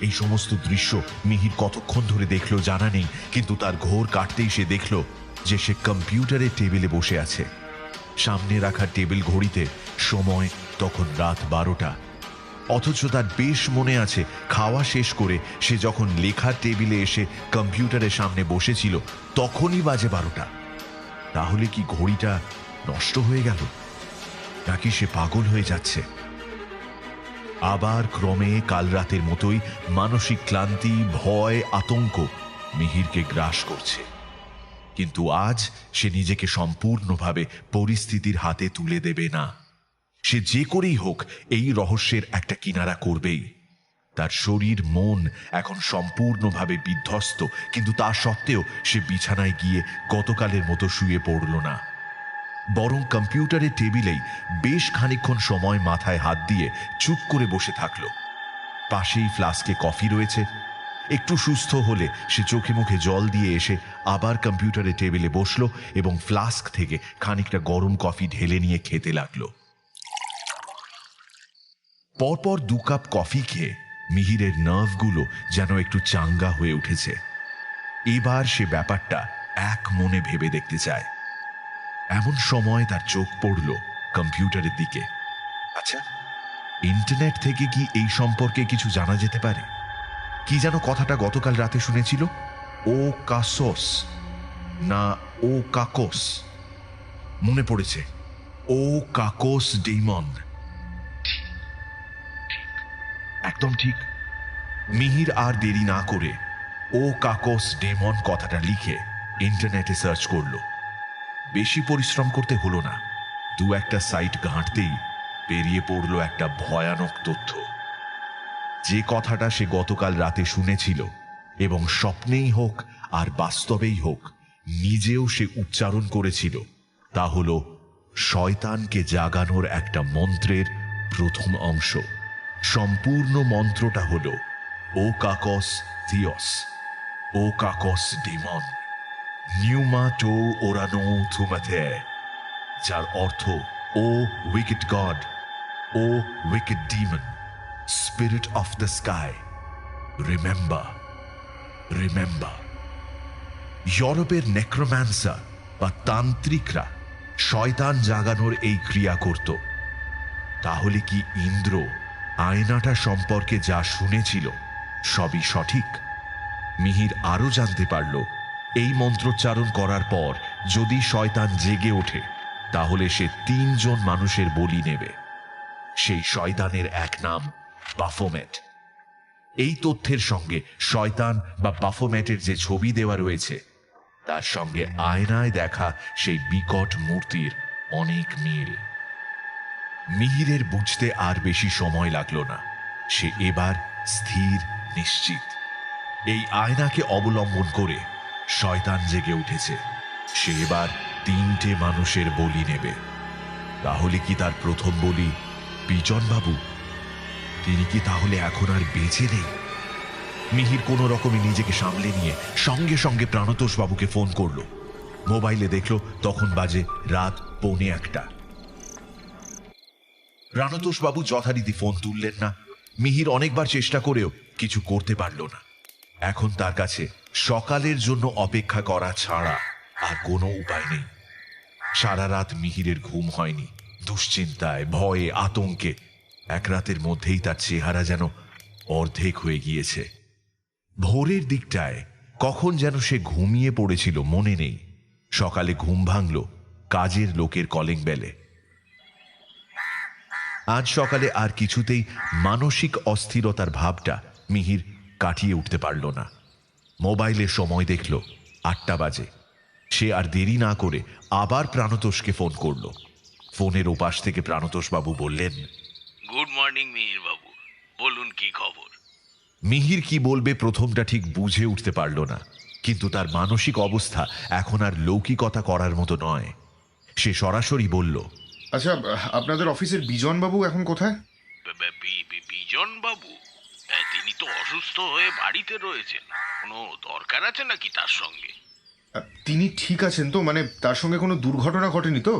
এই সমস্ত দৃশ্য মিহির কতক্ষণ ধরে দেখলো জানা নেই, কিন্তু তার ঘোর কাটতেই সে দেখল যে সে কম্পিউটারের টেবিলে বসে আছে। সামনে রাখা টেবিল ঘড়িতে সময় তখন রাত 12টা। অথচ তার বেশ মনে আছে খাওয়া শেষ করে সে যখন লেখার টেবিলে এসে কম্পিউটারের সামনে বসেছিল তখনই বাজে 12টা। তাহলে কি ঘড়িটা নষ্ট হয়ে গেল, নাকি সে পাগল হয়ে যাচ্ছে? আবার ক্রমে কাল রাতের মতোই মানসিক ক্লান্তি, ভয়, আতঙ্ক মিহিরকে গ্রাস করছে। কিন্তু আজ সে নিজেকে সম্পূর্ণভাবে পরিস্থিতির হাতে তুলে দেবে না। সে যে করেই হোক এই রহস্যের একটা কিনারা করবেই। তার শরীর মন এখন সম্পূর্ণভাবে বিধ্বস্ত, কিন্তু তা সত্ত্বেও সে বিছানায় গিয়ে গতকালের মতো শুয়ে পড়ল না, বরং কম্পিউটারের টেবিলেই বেশ খানিকক্ষণ সময় মাথায় হাত দিয়ে চুপ করে বসে থাকল। পাশেই ফ্লাস্কে কফি রয়েছে। একটু সুস্থ হলে সে চোখে মুখে জল দিয়ে এসে আবার কম্পিউটারের টেবিলে বসল এবং ফ্লাস্ক থেকে খানিকটা গরম কফি ঢেলে নিয়ে খেতে লাগলো। পরপর 2 কাপ কফি খেয়ে মিহিরের নার্ভগুলো যেন একটু চাঙ্গা হয়ে উঠেছে। এবার সে ব্যাপারটা এক মনে ভেবে দেখতে চায়। এমন সময় তার চোখ পড়ল কম্পিউটারের দিকে। আচ্ছা, ইন্টারনেট থেকে কি এই সম্পর্কে কিছু জানা যেতে পারে? কি যেন কথাটা গতকাল রাতে শুনেছিল, ও কাসোস না ও কাকোস? মনে পড়েছে, ও কাকোস ডেমন। একদম ঠিক। মিহির আর দেরি না করে ও কাকোস ডেমন কথাটা লিখে ইন্টারনেটে সার্চ করলো। বেশি পরিশ্রম করতে হলো না, 2-1টা সাইট ঘাঁটতেই বেরিয়ে পড়লো একটা ভয়ানক তথ্য। যে কথাটা সে গতকাল রাতে শুনেছিল এবং স্বপ্নেই হোক আর বাস্তবেই হোক নিজেও সে উচ্চারণ করেছিল, তা হলো শয়তানকে জাগানোর একটা মন্ত্রের প্রথম অংশ। সম্পূর্ণ মন্ত্রটা হলো ও কাকস থিওস, ও কাকস ডেমন, নিউমা টো ওরানো থুমাথে, যার অর্থ O wicked god, O wicked demon, spirit of the sky, remember, remember. ইউরোপের নেক্রোম্যান্সার বা তান্ত্রিকরা শয়তান জাগানোর এই ক্রিয়া করত। তাহলে কি ইন্দ্র আয়নাটা সম্পর্কে যা শুনেছিল সবই সঠিক। মিহির আরো জানতে পারল এই মন্ত্রোচ্চারণ করার পর যদি শয়তান জেগে ওঠে তাহলে সে 3 জন মানুষের বলি নেবে। সেই শয়তানের এক নাম বাফোমেট। এই তথ্যের সঙ্গে শয়তান বা বাফোমেটের যে ছবি দেওয়া রয়েছে তার সঙ্গে আয়নায় দেখা সেই বিকট মূর্তির অনেক মিল। মিহিরের বুঝতে আর বেশি সময় লাগলো না। সে এবার স্থির, নিশ্চিত। এই আয়নাকে অবলম্বন করে শয়তান জেগে উঠেছে। সে এবার 3টে মানুষের বলি নেবে। তাহলে কি তার প্রথম বলি বিজনবাবু? তিনি কি তাহলে এখন আর বেঁচে নেই? মিহির কোনো রকমে নিজেকে সামলে নিয়ে সঙ্গে সঙ্গে প্রাণতোষ বাবুকে ফোন করলো। মোবাইলে দেখলো তখন বাজে রাত 1:45। প্রাণতোষ বাবু যথারীতি ফোন তুললেন না। মিহির অনেকবার চেষ্টা করেও কিছু করতে পারল না। এখন তার কাছে সকালের জন্য অপেক্ষা করা ছাড়া আর কোনো উপায় নেই। সারা রাত মিহিরের ঘুম হয়নি। দুশ্চিন্তায়, ভয়ে, আতঙ্কে এক রাতের মধ্যেই তার চেহারা যেন অর্ধেক হয়ে গিয়েছে। ভোরের দিকটায় কখন যেন সে ঘুমিয়ে পড়েছিল মনে নেই। সকালে ঘুম ভাঙল কাজের লোকের কলিং বেলে। আজ সকালে আর কিছুতেই মানসিক অস্থিরতার ভাবটা মিহির কাটিয়ে উঠতে পারল না। মোবাইলে সময় দেখল 8টা বাজে। সে আর দেরি না করে আবার প্রাণতোষকে ফোন করল। ফোনের ওপাশ থেকে প্রাণতোষ বাবু বললেন, গুড মর্নিং মিহির বাবু, বলুন কি খবর? মিহির কি বলবে প্রথমটা ঠিক বুঝে উঠতে পারল না। কিন্তু তার মানসিক অবস্থা এখন আর লৌকিকতা করার মতো নয়। সে সরাসরি বলল, আচ্ছা, আপনাদের অফিসের বিজনবাবু এখন কোথায়? বিজন বাবু? তিনি তো অসুস্থ হয়ে বাড়িতে রয়েছেন। কোনো দরকার আছে নাকি তার সঙ্গে? তিনি ঠিক আছেন তো? মানে তার সঙ্গে কোনো দুর্ঘটনা ঘটেনি তো?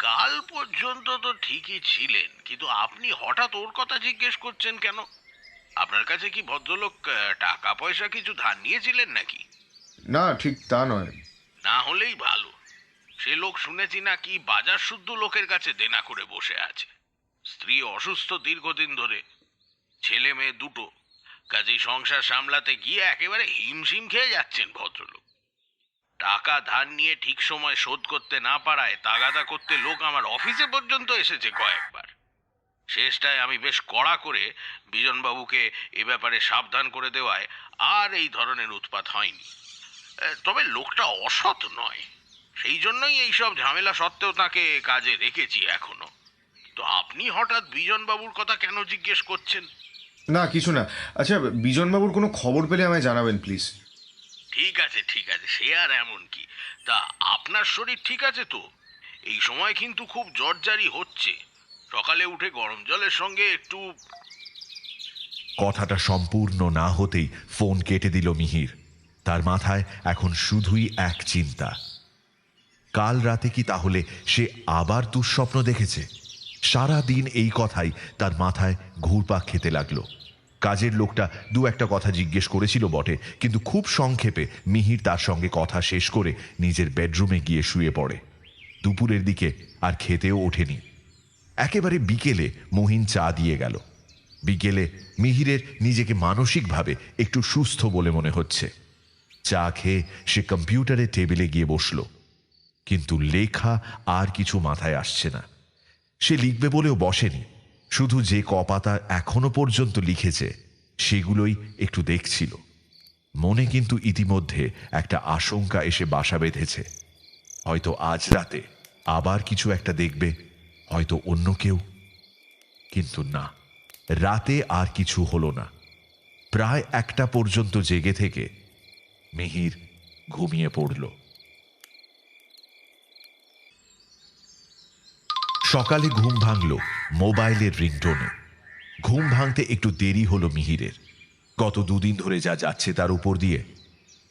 কাল পর্যন্ত তো ঠিকই ছিলেন, কিন্তু আপনি হঠাৎ ওর কথা জিজ্ঞেস করছেন কেন? আপনার কাছে কি ভদ্রলোক টাকা পয়সা কিছু ধার নিয়েছিলেন নাকি? না, ঠিক তা নয়। না হলেই ভালো। সে লোক শুনেছি নাকি বাজার শুদ্ধ লোকের কাছে দেনা করে বসে আছে। স্ত্রী অসুস্থ দীর্ঘদিন ধরে, ছেলে মেয়ে 2টো। কাজেই সংসার সামলাতে গিয়ে একেবারে হিমশিম খেয়ে যাচ্ছেন ভদ্রলোক। টাকা ধার নিয়ে ঠিক সময় শোধ করতে না পারায় তাগাদা করতে লোক আমার অফিসে পর্যন্ত এসেছে কয়েকবার। শেষটায় আমি বেশ কড়া করে বিজনবাবুকে এ ব্যাপারে সাবধান করে দেওয়ায় আর এই ধরনের উৎপাত হয়নি। তবে লোকটা অসৎ নয়, সেই জন্যই এইসব ঝামেলা সত্ত্বেও তাকে কাজে রেখেছি এখনো। তো আপনি হঠাৎ বিজনবাবুর কথা কেন জিজ্ঞেস করছেন? না, কিছু না। আচ্ছা, বিজনবাবুর কোনো খবর পেলে আমায় জানাবেন প্লিজ। ঠিক আছে, সে আর এমন কি। তা আপনার শরীর ঠিক আছে তো? এই সময় কিন্তু খুব জ্বরজারি হচ্ছে। সকালে উঠে গরম জলের সঙ্গে একটু... কথাটা সম্পূর্ণ না হতেই ফোন কেটে দিল মিহির। তার মাথায় এখন শুধুই এক চিন্তা, কাল রাতে কি তাহলে সে আবার দুঃস্বপ্ন দেখেছে? সারা দিন এই কথাই তার মাথায় ঘুরপাক খেতে লাগলো। কাজের লোকটা 2-একটা কথা জিজ্ঞেস করেছিল বটে, কিন্তু খুব সংক্ষেপে মিহির তার সঙ্গে কথা শেষ করে নিজের বেডরুমে গিয়ে শুয়ে পড়ে। দুপুরের দিকে আর খেতেও ওঠেনি। একেবারে বিকেলে মহিন চা দিয়ে গেল। বিকেলে মিহিরের নিজেকে মানসিকভাবে একটু সুস্থ বলে মনে হচ্ছে। চা খেয়ে সে কম্পিউটারের টেবিলে গিয়ে বসল, কিন্তু লেখা আর কিছু মাথায় আসছে না। সে লিখবে বলেও বসেনি, শুধু যে কপাতা এখনো পর্যন্ত লিখেছে সেগুলোই একটু দেখছিল। মনে কিন্তু ইতিমধ্যে একটা আশঙ্কা এসে বাসা বেঁধেছে। হয়তো আজ রাতে আবার কিছু একটা দেখবে, হয়তো অন্য কেউ। কিন্তু না, রাতে আর কিছু হলো না। প্রায় 1টা পর্যন্ত জেগে থেকে মিহির ঘুমিয়ে পড়ল। সকালে ঘুম ভাঙল মোবাইলের রিংটোনে। ঘুম ভাঙতে একটু দেরি হলো মিহিরের। গত 2 দিন ধরে যা যাচ্ছে তার উপর দিয়ে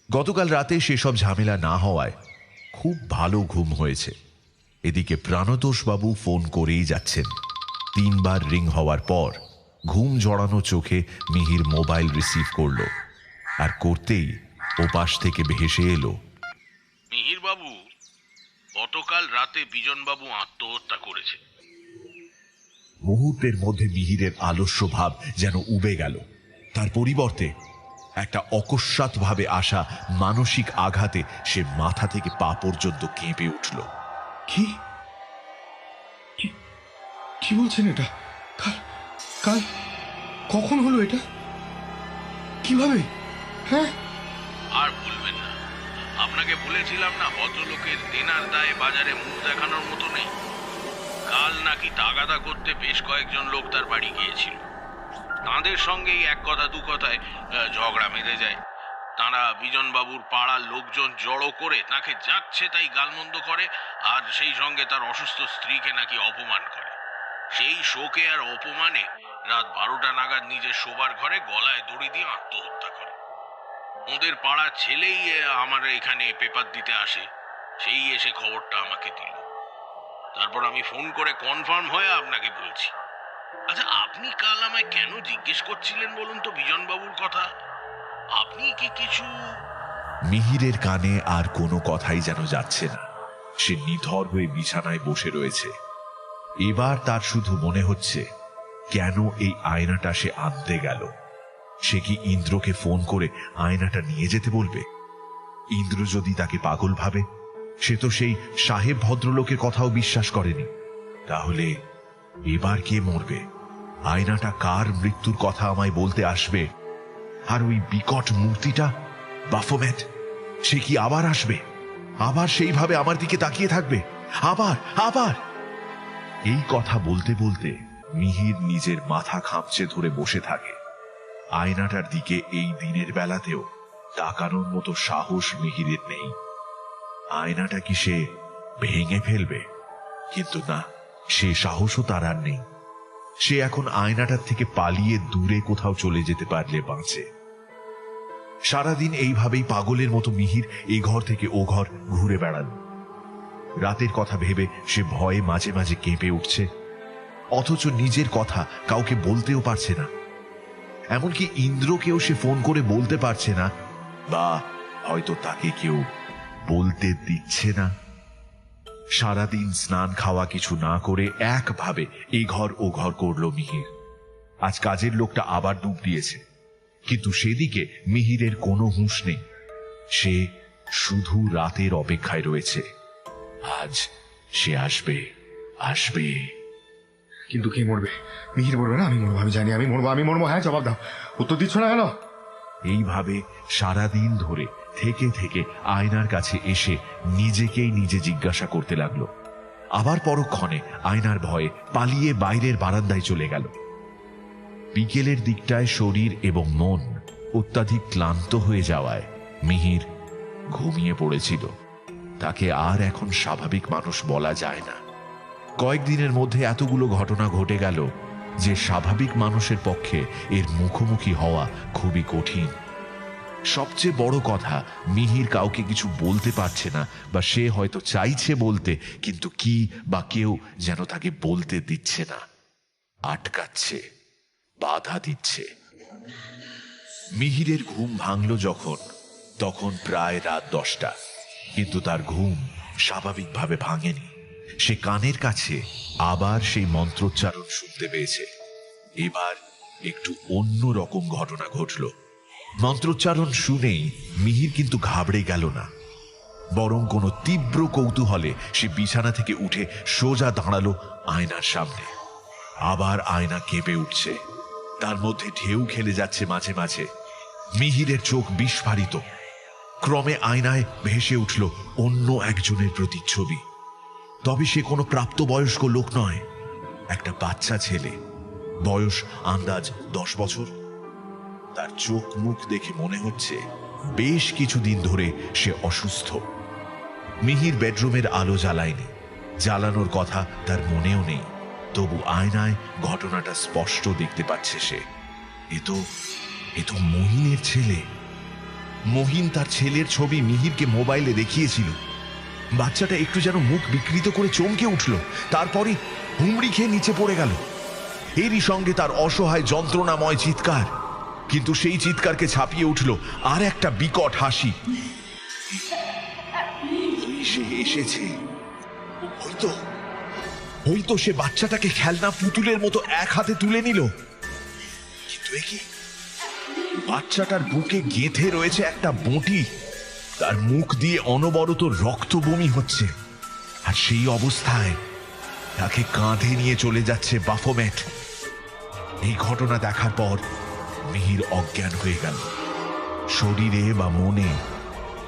গতকাল রাতে সেসব ঝামেলা না হওয়ায় খুব ভালো ঘুম হয়েছে। এদিকে প্রাণতোষবাবু ফোন করেই যাচ্ছেন। 3 বার রিং হওয়ার পর ঘুম জড়ানো চোখে মিহির মোবাইল রিসিভ করল, আর করতেই ওপাশ থেকে ভেসে এলো, মিহির বাবু, গতকাল রাতে বিজনবাবু আত্মহত্যা করেছে। মুহূর্তের মধ্যে মিহিরের আলস্য ভাব যেন উবে গেল। তার পরিবর্তে একটা অকস্মাৎ ভাবে আসা মানসিক আঘাতে সে মাথা থেকে পা পর্যন্ত কেঁপে উঠল। কি কি বলছেন এটা? কাল কাল কখন হলো এটা? কিভাবে? হ্যাঁ, আর বলবেন না, আপনাকে বলেছিলাম না ভদ্রলোকের দেনার দায়ে বাজারে মুখ দেখানোর মতো নেই। কাল নাকি তাগাদা করতে বেশ কয়েকজন লোক তার বাড়ি গিয়েছিল। তাঁদের সঙ্গেই এক কথা দু কথায় ঝগড়া বেঁধে যায়। তাঁরা বিজনবাবুর পাড়ার লোকজন জড়ো করে তাকে যাচ্ছে তাই গালমন্দ করে, আর সেই সঙ্গে তার অসুস্থ স্ত্রীকে নাকি অপমান করে। সেই শোকে আর অপমানে রাত 12টা নাগাদ নিজের শোবার ঘরে গলায় দড়ি দিয়ে আত্মহত্যা করে। ওদের পাড়ার ছেলেই আমার এখানে পেপার দিতে আসে, সেই এসে খবরটা আমাকে দিল। তারপর আমি ফোন করে কনফার্ম হয়ে আপনাকে বলছি। আচ্ছা, আপনি কাল আমায় কেন জিজ্ঞেস করছিলেন বলুন তো বিজনবাবুর কথা? আপনি কি কিছু... মিহিরের কানে আর কোনো কথাই যেন যাচ্ছে না। সে নিথর হয়ে বিছানায় বসে রয়েছে। এবার তার শুধু মনে হচ্ছে, কেন এই আয়নাটা সে আনতে গেল? সে কি ইন্দ্রকে ফোন করে আয়নাটা নিয়ে যেতে বলবে? ইন্দ্র যদি তাকে পাগল ভাবে, সে তো সেই সাহেব ভদ্রলোকের কথাও বিশ্বাস করেনি। তাহলে এবার কে মরবে? আয়নাটা কার মৃত্যুর কথা আমায় বলতে আসবে? আর ওই বিকট মূর্তিটা, বাফোমেট, সে কি আবার আসবে? আবার সেইভাবে আমার দিকে তাকিয়ে থাকবে? আবার আবার এই কথা বলতে বলতে মিহির নিজের মাথা খামচে ধরে বসে থাকে। আয়নাটার দিকে এই দিনের বেলাতেও তাকানোর মতো সাহস মিহিরের নেই। আয়নাটা কি সে ভেঙে ফেলবে? কিন্তু না, সে সাহসও তার আর নেই। সে এখন আয়নাটার থেকে পালিয়ে দূরে কোথাও চলে যেতে পারলে বাঁচে। সারাদিন এইভাবেই পাগলের মতো মিহির এ ঘর থেকে ও ঘর ঘুরে বেড়াল। রাতের কথা ভেবে সে ভয়ে মাঝে মাঝে কেঁপে উঠছে, অথচ নিজের কথা কাউকে বলতেও পারছে না। এমনকি ইন্দ্রকেও সে ফোন করে বলতে পারছে না, বা হয়তো তাকে কেউ বলতে দিচ্ছে না। সারাদিন স্নান খাওয়া কিছু না করে একভাবে এই ঘর ও ঘর করল মিহির। আজ কাজের লোকটা আবার ডুব দিয়েছে, কিন্তু সেদিকে মিহিরের কোনো হুঁশ নেই। সে শুধু রাতের অপেক্ষায় রয়েছে। আজ সে আসবে, আসবে। কিন্তু কে মরবে? মিহির মরবে না? আমি মরবো? আমি জানি আমি মরবো, আমি মরবো। হ্যাঁ, জবাব দাও। উত্তর দিচ্ছ না কেন? এইভাবে সারাদিন ধরে থেকে থেকে আয়নার কাছে এসে নিজেকেই নিজে জিজ্ঞাসা করতে লাগলো। আবার পরক্ষণে আয়নার ভয়ে পালিয়ে বাইরের বারান্দায় চলে গেল। বিকেলের দিকটায় শরীর এবং মন অত্যাধিক ক্লান্ত হয়ে যাওয়ায় মিহির ঘুমিয়ে পড়েছিল। তাকে আর এখন স্বাভাবিক মানুষ বলা যায় না। কয়েকদিনের মধ্যে এতগুলো ঘটনা ঘটে গেল যে স্বাভাবিক মানুষের পক্ষে এর মুখোমুখি হওয়া খুবই কঠিন। সবচেয়ে বড় কথা, মিহির কাউকে কিছু বলতে পারছে না, বা সে হয়তো চাইছে বলতে, কিন্তু কি বা কেউ যেন তাকে বলতে দিচ্ছে না, আটকাচ্ছে, বাধা দিচ্ছে। মিহিরের ঘুম ভাঙল তখন প্রায় রাত 10টা, কিন্তু তার ঘুম স্বাভাবিকভাবে ভাঙেনি। সে কানের কাছে আবার সেই মন্ত্রোচ্চারণ শুনতে পেয়েছে। এবার একটু অন্য রকম ঘটনা ঘটল। মন্ত্রোচ্চারণ শুনেই মিহির কিন্তু ঘাবড়ে গেল না, বরং কোনো তীব্র কৌতূহলে সে বিছানা থেকে উঠে সোজা দাঁড়ালো আয়নার সামনে। আবার আয়না কেঁপে উঠছে, তার মধ্যে ঢেউ খেলে যাচ্ছে মাঝে মাঝে। মিহিরের চোখ বিস্ফারিত। ক্রমে আয়নায় ভেসে উঠল অন্য একজনের প্রতিচ্ছবি। তবে সে কোনো প্রাপ্তবয়স্ক লোক নয়, একটা বাচ্চা ছেলে, বয়স আন্দাজ 10 বছর। তার চোখ মুখ দেখে মনে হচ্ছে বেশ কিছুদিন ধরে সে অসুস্থ। মিহির বেডরুমের আলো জ্বালায়নি, জ্বালানোর কথা তার মনেও নেই। তবু আয়নায় ঘটনাটা স্পষ্ট দেখতে পাচ্ছে সে। এ তো মহিনের ছেলে। মহিন তার ছেলের ছবি মিহিরকে মোবাইলে দেখিয়েছিল। বাচ্চাটা একটু যেন মুখ বিকৃত করে চমকে উঠল, তারপরই হুমড়ি খেয়ে নিচে পড়ে গেল। এরই সঙ্গে তার অসহায় যন্ত্রণাময় চিৎকার, কিন্তু সেই চিৎকারকে ছাপিয়ে উঠল আর একটা বিকট হাসি। সে এসেছে, হয়তো ওই তো সে বাচ্চাটাকে খেলনা পুতুলের মতো এক হাতে তুলে নিল। কিন্তু এ কি? বাচ্চাটার বুকে গেঁথে রয়েছে একটা বঁটি, তার মুখ দিয়ে অনবরত রক্ত বমি হচ্ছে, আর সেই অবস্থায় তাকে কাঁধে নিয়ে চলে যাচ্ছে বাফোমেট। এই ঘটনা দেখার পর মিহির অজ্ঞান হয়ে গেল। শরীরে বা মনে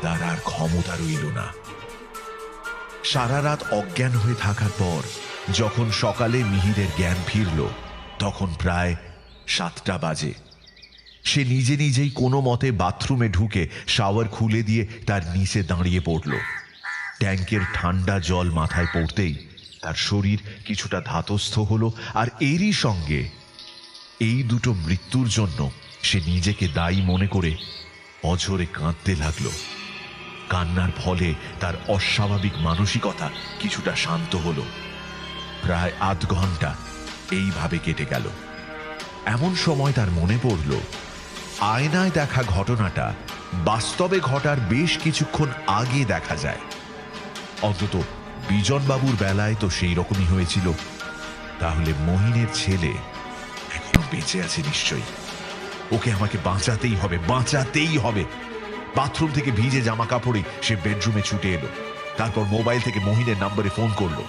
তার আর ক্ষমতা রইল না। সারা রাত অজ্ঞান হয়ে থাকার পর যখন সকালে মিহিরের জ্ঞান ফিরল, তখন প্রায় 7টা বাজে। সে নিজে নিজেই কোনো মতে বাথরুমে ঢুকে শাওয়ার খুলে দিয়ে তার নিচে দাঁড়িয়ে পড়ল। ট্যাঙ্কের ঠান্ডা জল মাথায় পড়তেই তার শরীর কিছুটা ধাতস্থ হলো, আর এরই সঙ্গে এই দুটো মৃত্যুর জন্য সে নিজেকে দায়ী মনে করে অঝরে কাঁদতে লাগলো। কান্নার ফলে তার অস্বাভাবিক মানসিকতা কিছুটা শান্ত হলো। প্রায় আধ ঘন্টা এইভাবে কেটে গেল। এমন সময় তার মনে পড়ল, আয়নায় দেখা ঘটনাটা বাস্তবে ঘটার বেশ কিছুক্ষণ আগে দেখা যায়। অন্তত বিজনবাবুর বেলায় তো সেই রকমই হয়েছিল। তাহলে মহিনের ছেলে এখনো বেঁচে আছে নিশ্চয়ই। ওকে আমাকে বাঁচাতেই হবে, বাঁচাতেই হবে। বাথরুম থেকে ভিজে জামা কাপড়ে সে বেডরুমে ছুটে এলো। তারপর মোবাইল থেকে মহিনের নম্বরে ফোন করলো।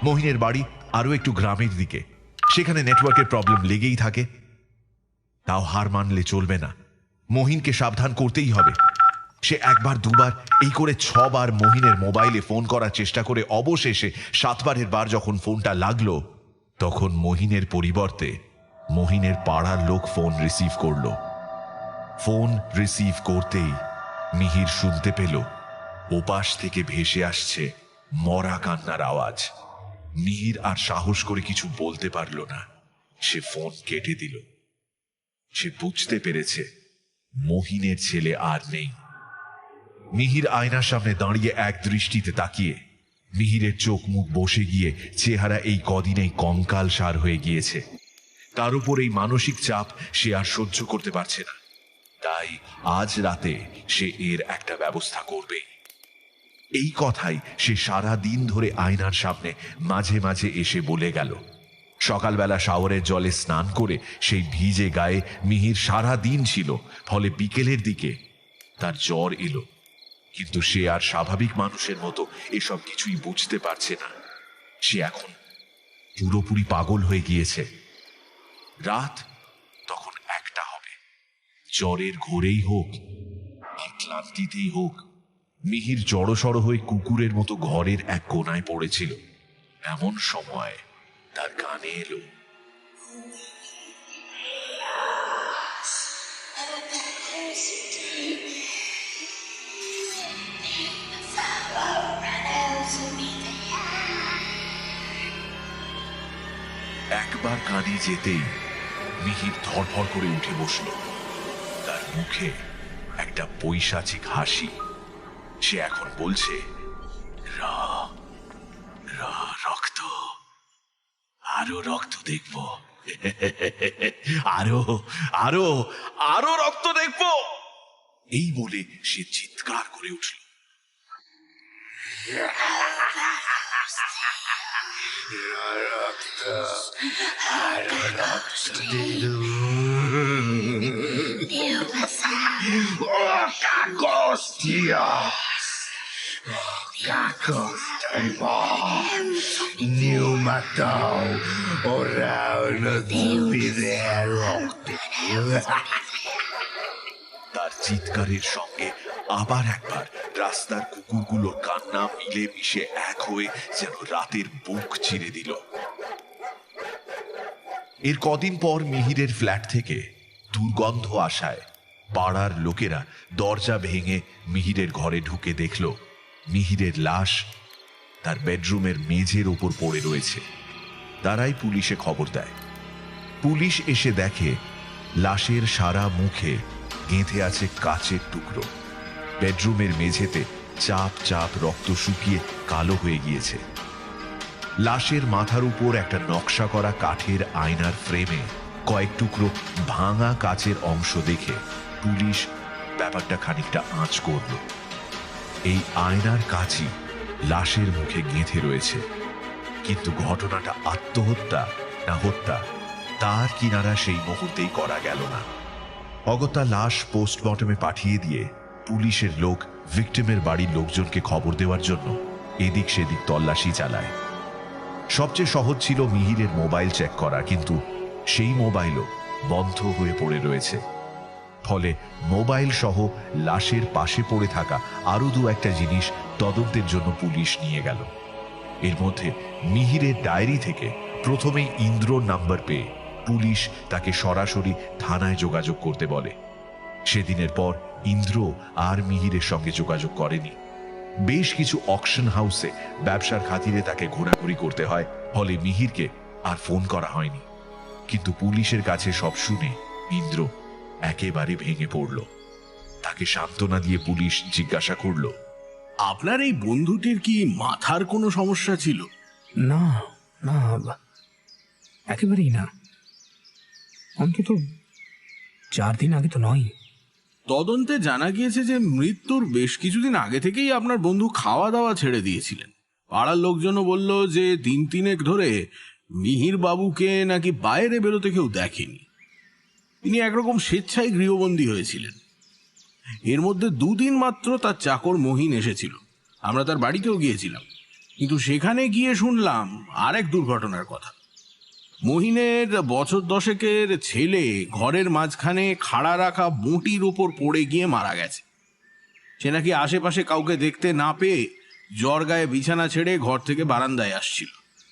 মহিনের বাড়ি আরো একটু গ্রামের দিকে, সেখানে নেটওয়ার্কের প্রবলেম লেগেই থাকে। তাও হার মানলে চলবে না, মহিনকে সাবধান করতেই হবে। সে একবার দুবার এই করে 6 বার মহিনের মোবাইলে ফোন করার চেষ্টা করে অবশেষে 7বারের বার যখন ফোনটা লাগলো, তখন মহিনের পরিবর্তে মহিনের পাড়ার লোক ফোন রিসিভ করলো। ফোন রিসিভ করতেই মিহির শুনতে পেল ওপাশ থেকে ভেসে আসছে মরা কান্নার আওয়াজ। মিহির আর সাহস করে কিছু বলতে পারল না। সে ফোন কেটে দিল। সে বুঝতে পেরেছে মহিনের ছেলে আর নেই। মিহির আয়নার সামনে দাঁড়িয়ে এক দৃষ্টিতে তাকিয়ে মিহিরের চোখ মুখ বসে গিয়ে চেহারা এই কদিনেই কঙ্কাল সার হয়ে গিয়েছে। তার উপর এই মানসিক চাপ সে আর সহ্য করতে পারছে না। তাই আজ রাতে সে এর একটা ব্যবস্থা করবে। এই কথাই সে সারা দিন ধরে আয়নার সামনে মাঝে মাঝে এসে বলে গেল। সকালবেলা শাওয়ারের জলে স্নান করে সেই ভিজে গায়ে মিহির সারা দিন ছিল, ফলে বিকেলের দিকে তার জ্বর এলো। কিন্তু সে আর স্বাভাবিক মানুষের মতো এসব কিছুই বুঝতে পারছে না। সে এখন পুরোপুরি পাগল হয়ে গিয়েছে। রাত তখন 1টা হবে। জ্বরের ঘোরেই হোক, ক্লান্তিতেই হোক, মিহির জড়সড় হয়ে কুকুরের মতো ঘরের এক কোনায় পড়েছিল। এমন সময় তার কানে এলো, একবার কানে যেতেই মিহির ধড়ফড় করে উঠে বসল। তার মুখে একটা পৈশাচিক হাসি। সে এখন বলছে, রক্ত, আরো রক্ত দেখব, আরো আরো আরো রক্ত দেখব। এই বলে সে চিৎকার করে উঠল। তার চিৎকারের সঙ্গে আবার একবার রাস্তার কুকুরগুলোর কান্না মিলে মিশে এক হয়ে যেন রাতের বুক চিরে দিল। এর কদিন পর মিহিরের ফ্ল্যাট থেকে দুর্গন্ধ আসায় পাড়ার লোকেরা দরজা ভেঙে মিহিরের ঘরে ঢুকে দেখল মিহিরের লাশ তার বেডরুমের মেঝের ওপর পড়ে রয়েছে। তারাই পুলিশে খবর দেয়। পুলিশ এসে দেখে লাশের সারা মুখে গেঁথে আছে কাচের টুকরো। বেডরুমের মেঝেতে চাপ চাপ রক্ত শুকিয়ে কালো হয়ে গিয়েছে। লাশের মাথার উপর একটা নকশা করা কাঠের আয়নার ফ্রেমে কয়েক টুকরো ভাঙা কাচের অংশ দেখে পুলিশ ব্যাপারটা খানিকটা আঁচ করল। এই আয়নার কাচই লাশের মুখে গেঁথে রয়েছে। কিন্তু ঘটনাটা আত্মহত্যা না হত্যা তার কিনারা সেই মুহূর্তেই করা গেল না। অগত্যা লাশ পোস্টমর্টমে পাঠিয়ে দিয়ে পুলিশের লোক ভিকটিমের বাড়ির লোকজনকে খবর দেওয়ার জন্য এদিক সেদিক তল্লাশি চালায়। সবচেয়ে সহজ ছিল মিহিরের মোবাইল চেক করা, কিন্তু সেই মোবাইলও বন্ধ হয়ে পড়ে রয়েছে। ফলে মোবাইল সহ লাশের পাশে পড়ে থাকা আরো দু একটা জিনিস তদন্তের জন্য পুলিশ নিয়ে গেল। এর মধ্যে মিহিরের ডায়েরি থেকে প্রথমেই ইন্দ্রর নাম্বার পেয়ে পুলিশ তাকে সরাসরি থানায় যোগাযোগ করতে বলে। সেদিনের পর ইন্দ্র আর মিহিরের সঙ্গে যোগাযোগ করেনি। বেশ কিছু অকশন হাউসে ব্যবসার খাতিরে তাকে ঘোরাঘুরি করতে হয়, ফলে মিহিরকে আর ফোন করা হয়নি। কিন্তু পুলিশের কাছে সব শুনে ইন্দ্র একেবারে ভেঙে পড়ল। তাকে সান্ত্বনা দিয়ে পুলিশ জিজ্ঞাসা করল, আপনার এই বন্ধুটির কি মাথার কোনো সমস্যা ছিল? না না, একেবারেই না। অন্তত 4 দিন আগে তো নয়। তদন্তে জানা গিয়েছে যে মৃত্যুর বেশ কিছুদিন আগে থেকেই আপনার বন্ধু খাওয়া দাওয়া ছেড়ে দিয়েছিলেন। পাড়ার লোকজনও বলল যে 3 ধরে মিহির বাবুকে নাকি বাইরে বেরোতে কেউ দেখেনি। তিনি একরকম স্বেচ্ছায় গৃহবন্দী হয়েছিলেন। এর মধ্যে 2 দিন মাত্র তার চাকর মহিন এসেছিল। আমরা তার বাড়িতেও গিয়েছিলাম, কিন্তু সেখানে গিয়ে শুনলাম আরেক দুর্ঘটনার কথা। মহিনের বছর 10-এর ছেলে ঘরের মাঝখানে খাড়া রাখা বঁটির উপর পড়ে গিয়ে মারা গেছে। সে নাকি আশেপাশে কাউকে দেখতে না পেয়ে জ্বর গায়ে বিছানা ছেড়ে ঘর থেকে বারান্দায় আসছিল।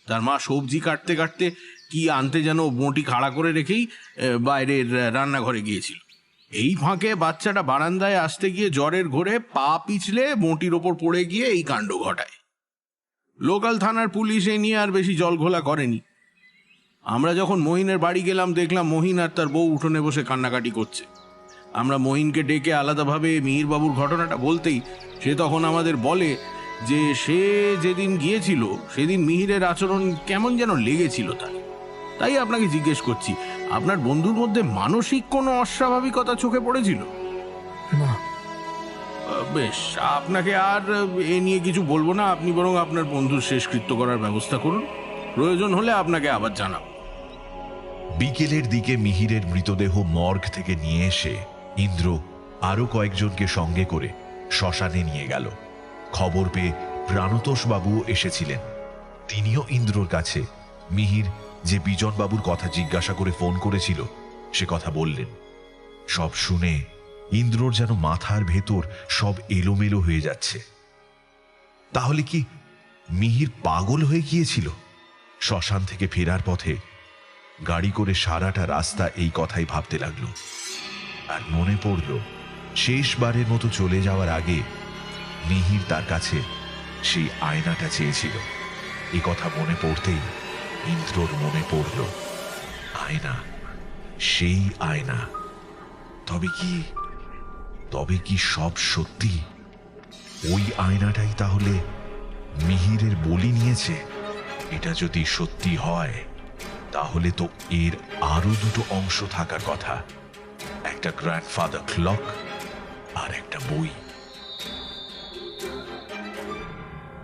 তার মা সবজি কাটতে কাটতে কি আনতে যেন বঁটি খাড়া করে রেখেই বাইরের রান্নাঘরে গিয়েছিল। এই ফাঁকে বাচ্চাটা বারান্দায় আসতে গিয়ে জ্বরের ঘোরে পা পিছলে বঁটির ওপর পড়ে গিয়ে এই কাণ্ড ঘটায়। লোকাল থানার পুলিশ এ নিয়ে আর বেশি জলঘোলা করেনি। আমরা যখন মহিনের বাড়ি গেলাম, দেখলাম মহিন আর তার বউ উঠোনে বসে কান্নাকাটি করছে। আমরা মহিনকে ডেকে আলাদাভাবে মিহিরবাবুর ঘটনাটা বলতেই সে তখন আমাদের বলে যে সে যেদিন গিয়েছিল সেদিন মিহিরের আচরণ কেমন যেন লেগেছিল তার। তাই আপনাকে জিজ্ঞেস করছি, আপনার বন্ধুর মধ্যে মানসিক কোনো অস্বাভাবিকতা চোখে পড়েছিল? না। বেশ, আপনাকে আর এ নিয়ে কিছু বলবো না। আপনি বরং আপনার বন্ধুর শেষকৃত্য করার ব্যবস্থা করুন। প্রয়োজন হলে আপনাকে আবার জানাব। বিকেলের দিকে মিহিরের মৃতদেহ মর্গ থেকে নিয়ে এসে ইন্দ্র আরো কয়েকজনকে সঙ্গে করে শ্মশানে নিয়ে গেল। খবর পেয়ে প্রাণতোষ বাবুও এসেছিলেন। তিনিও ইন্দ্রর কাছে মিহির যে বিজন বাবুর কথা জিজ্ঞাসা করে ফোন করেছিল সে কথা বললেন। সব শুনে ইন্দ্রর যেন মাথার ভেতর সব এলোমেলো হয়ে যাচ্ছে। তাহলে কি মিহির পাগল হয়ে গিয়েছিল? শ্মশান থেকে ফেরার পথে গাড়ি করে সারাটা রাস্তা এই কথাই ভাবতে লাগলো। আর মনে পড়ল শেষবারের মতো চলে যাওয়ার আগে মিহির তার কাছে সেই আয়নাটা চেয়েছিল। এ কথা মনে পড়তেই ইন্দ্রর মনে পড়ল আয়না, সেই আয়না। তবে কি সব সত্যি? ওই আয়নাটাই তাহলে মিহিরের বলি নিয়েছে? এটা যদি সত্যি হয় তাহলে তো এর আরো 2টো অংশ থাকার কথা, একটা গ্র্যান্ডফাদার ক্লক আর একটা বই।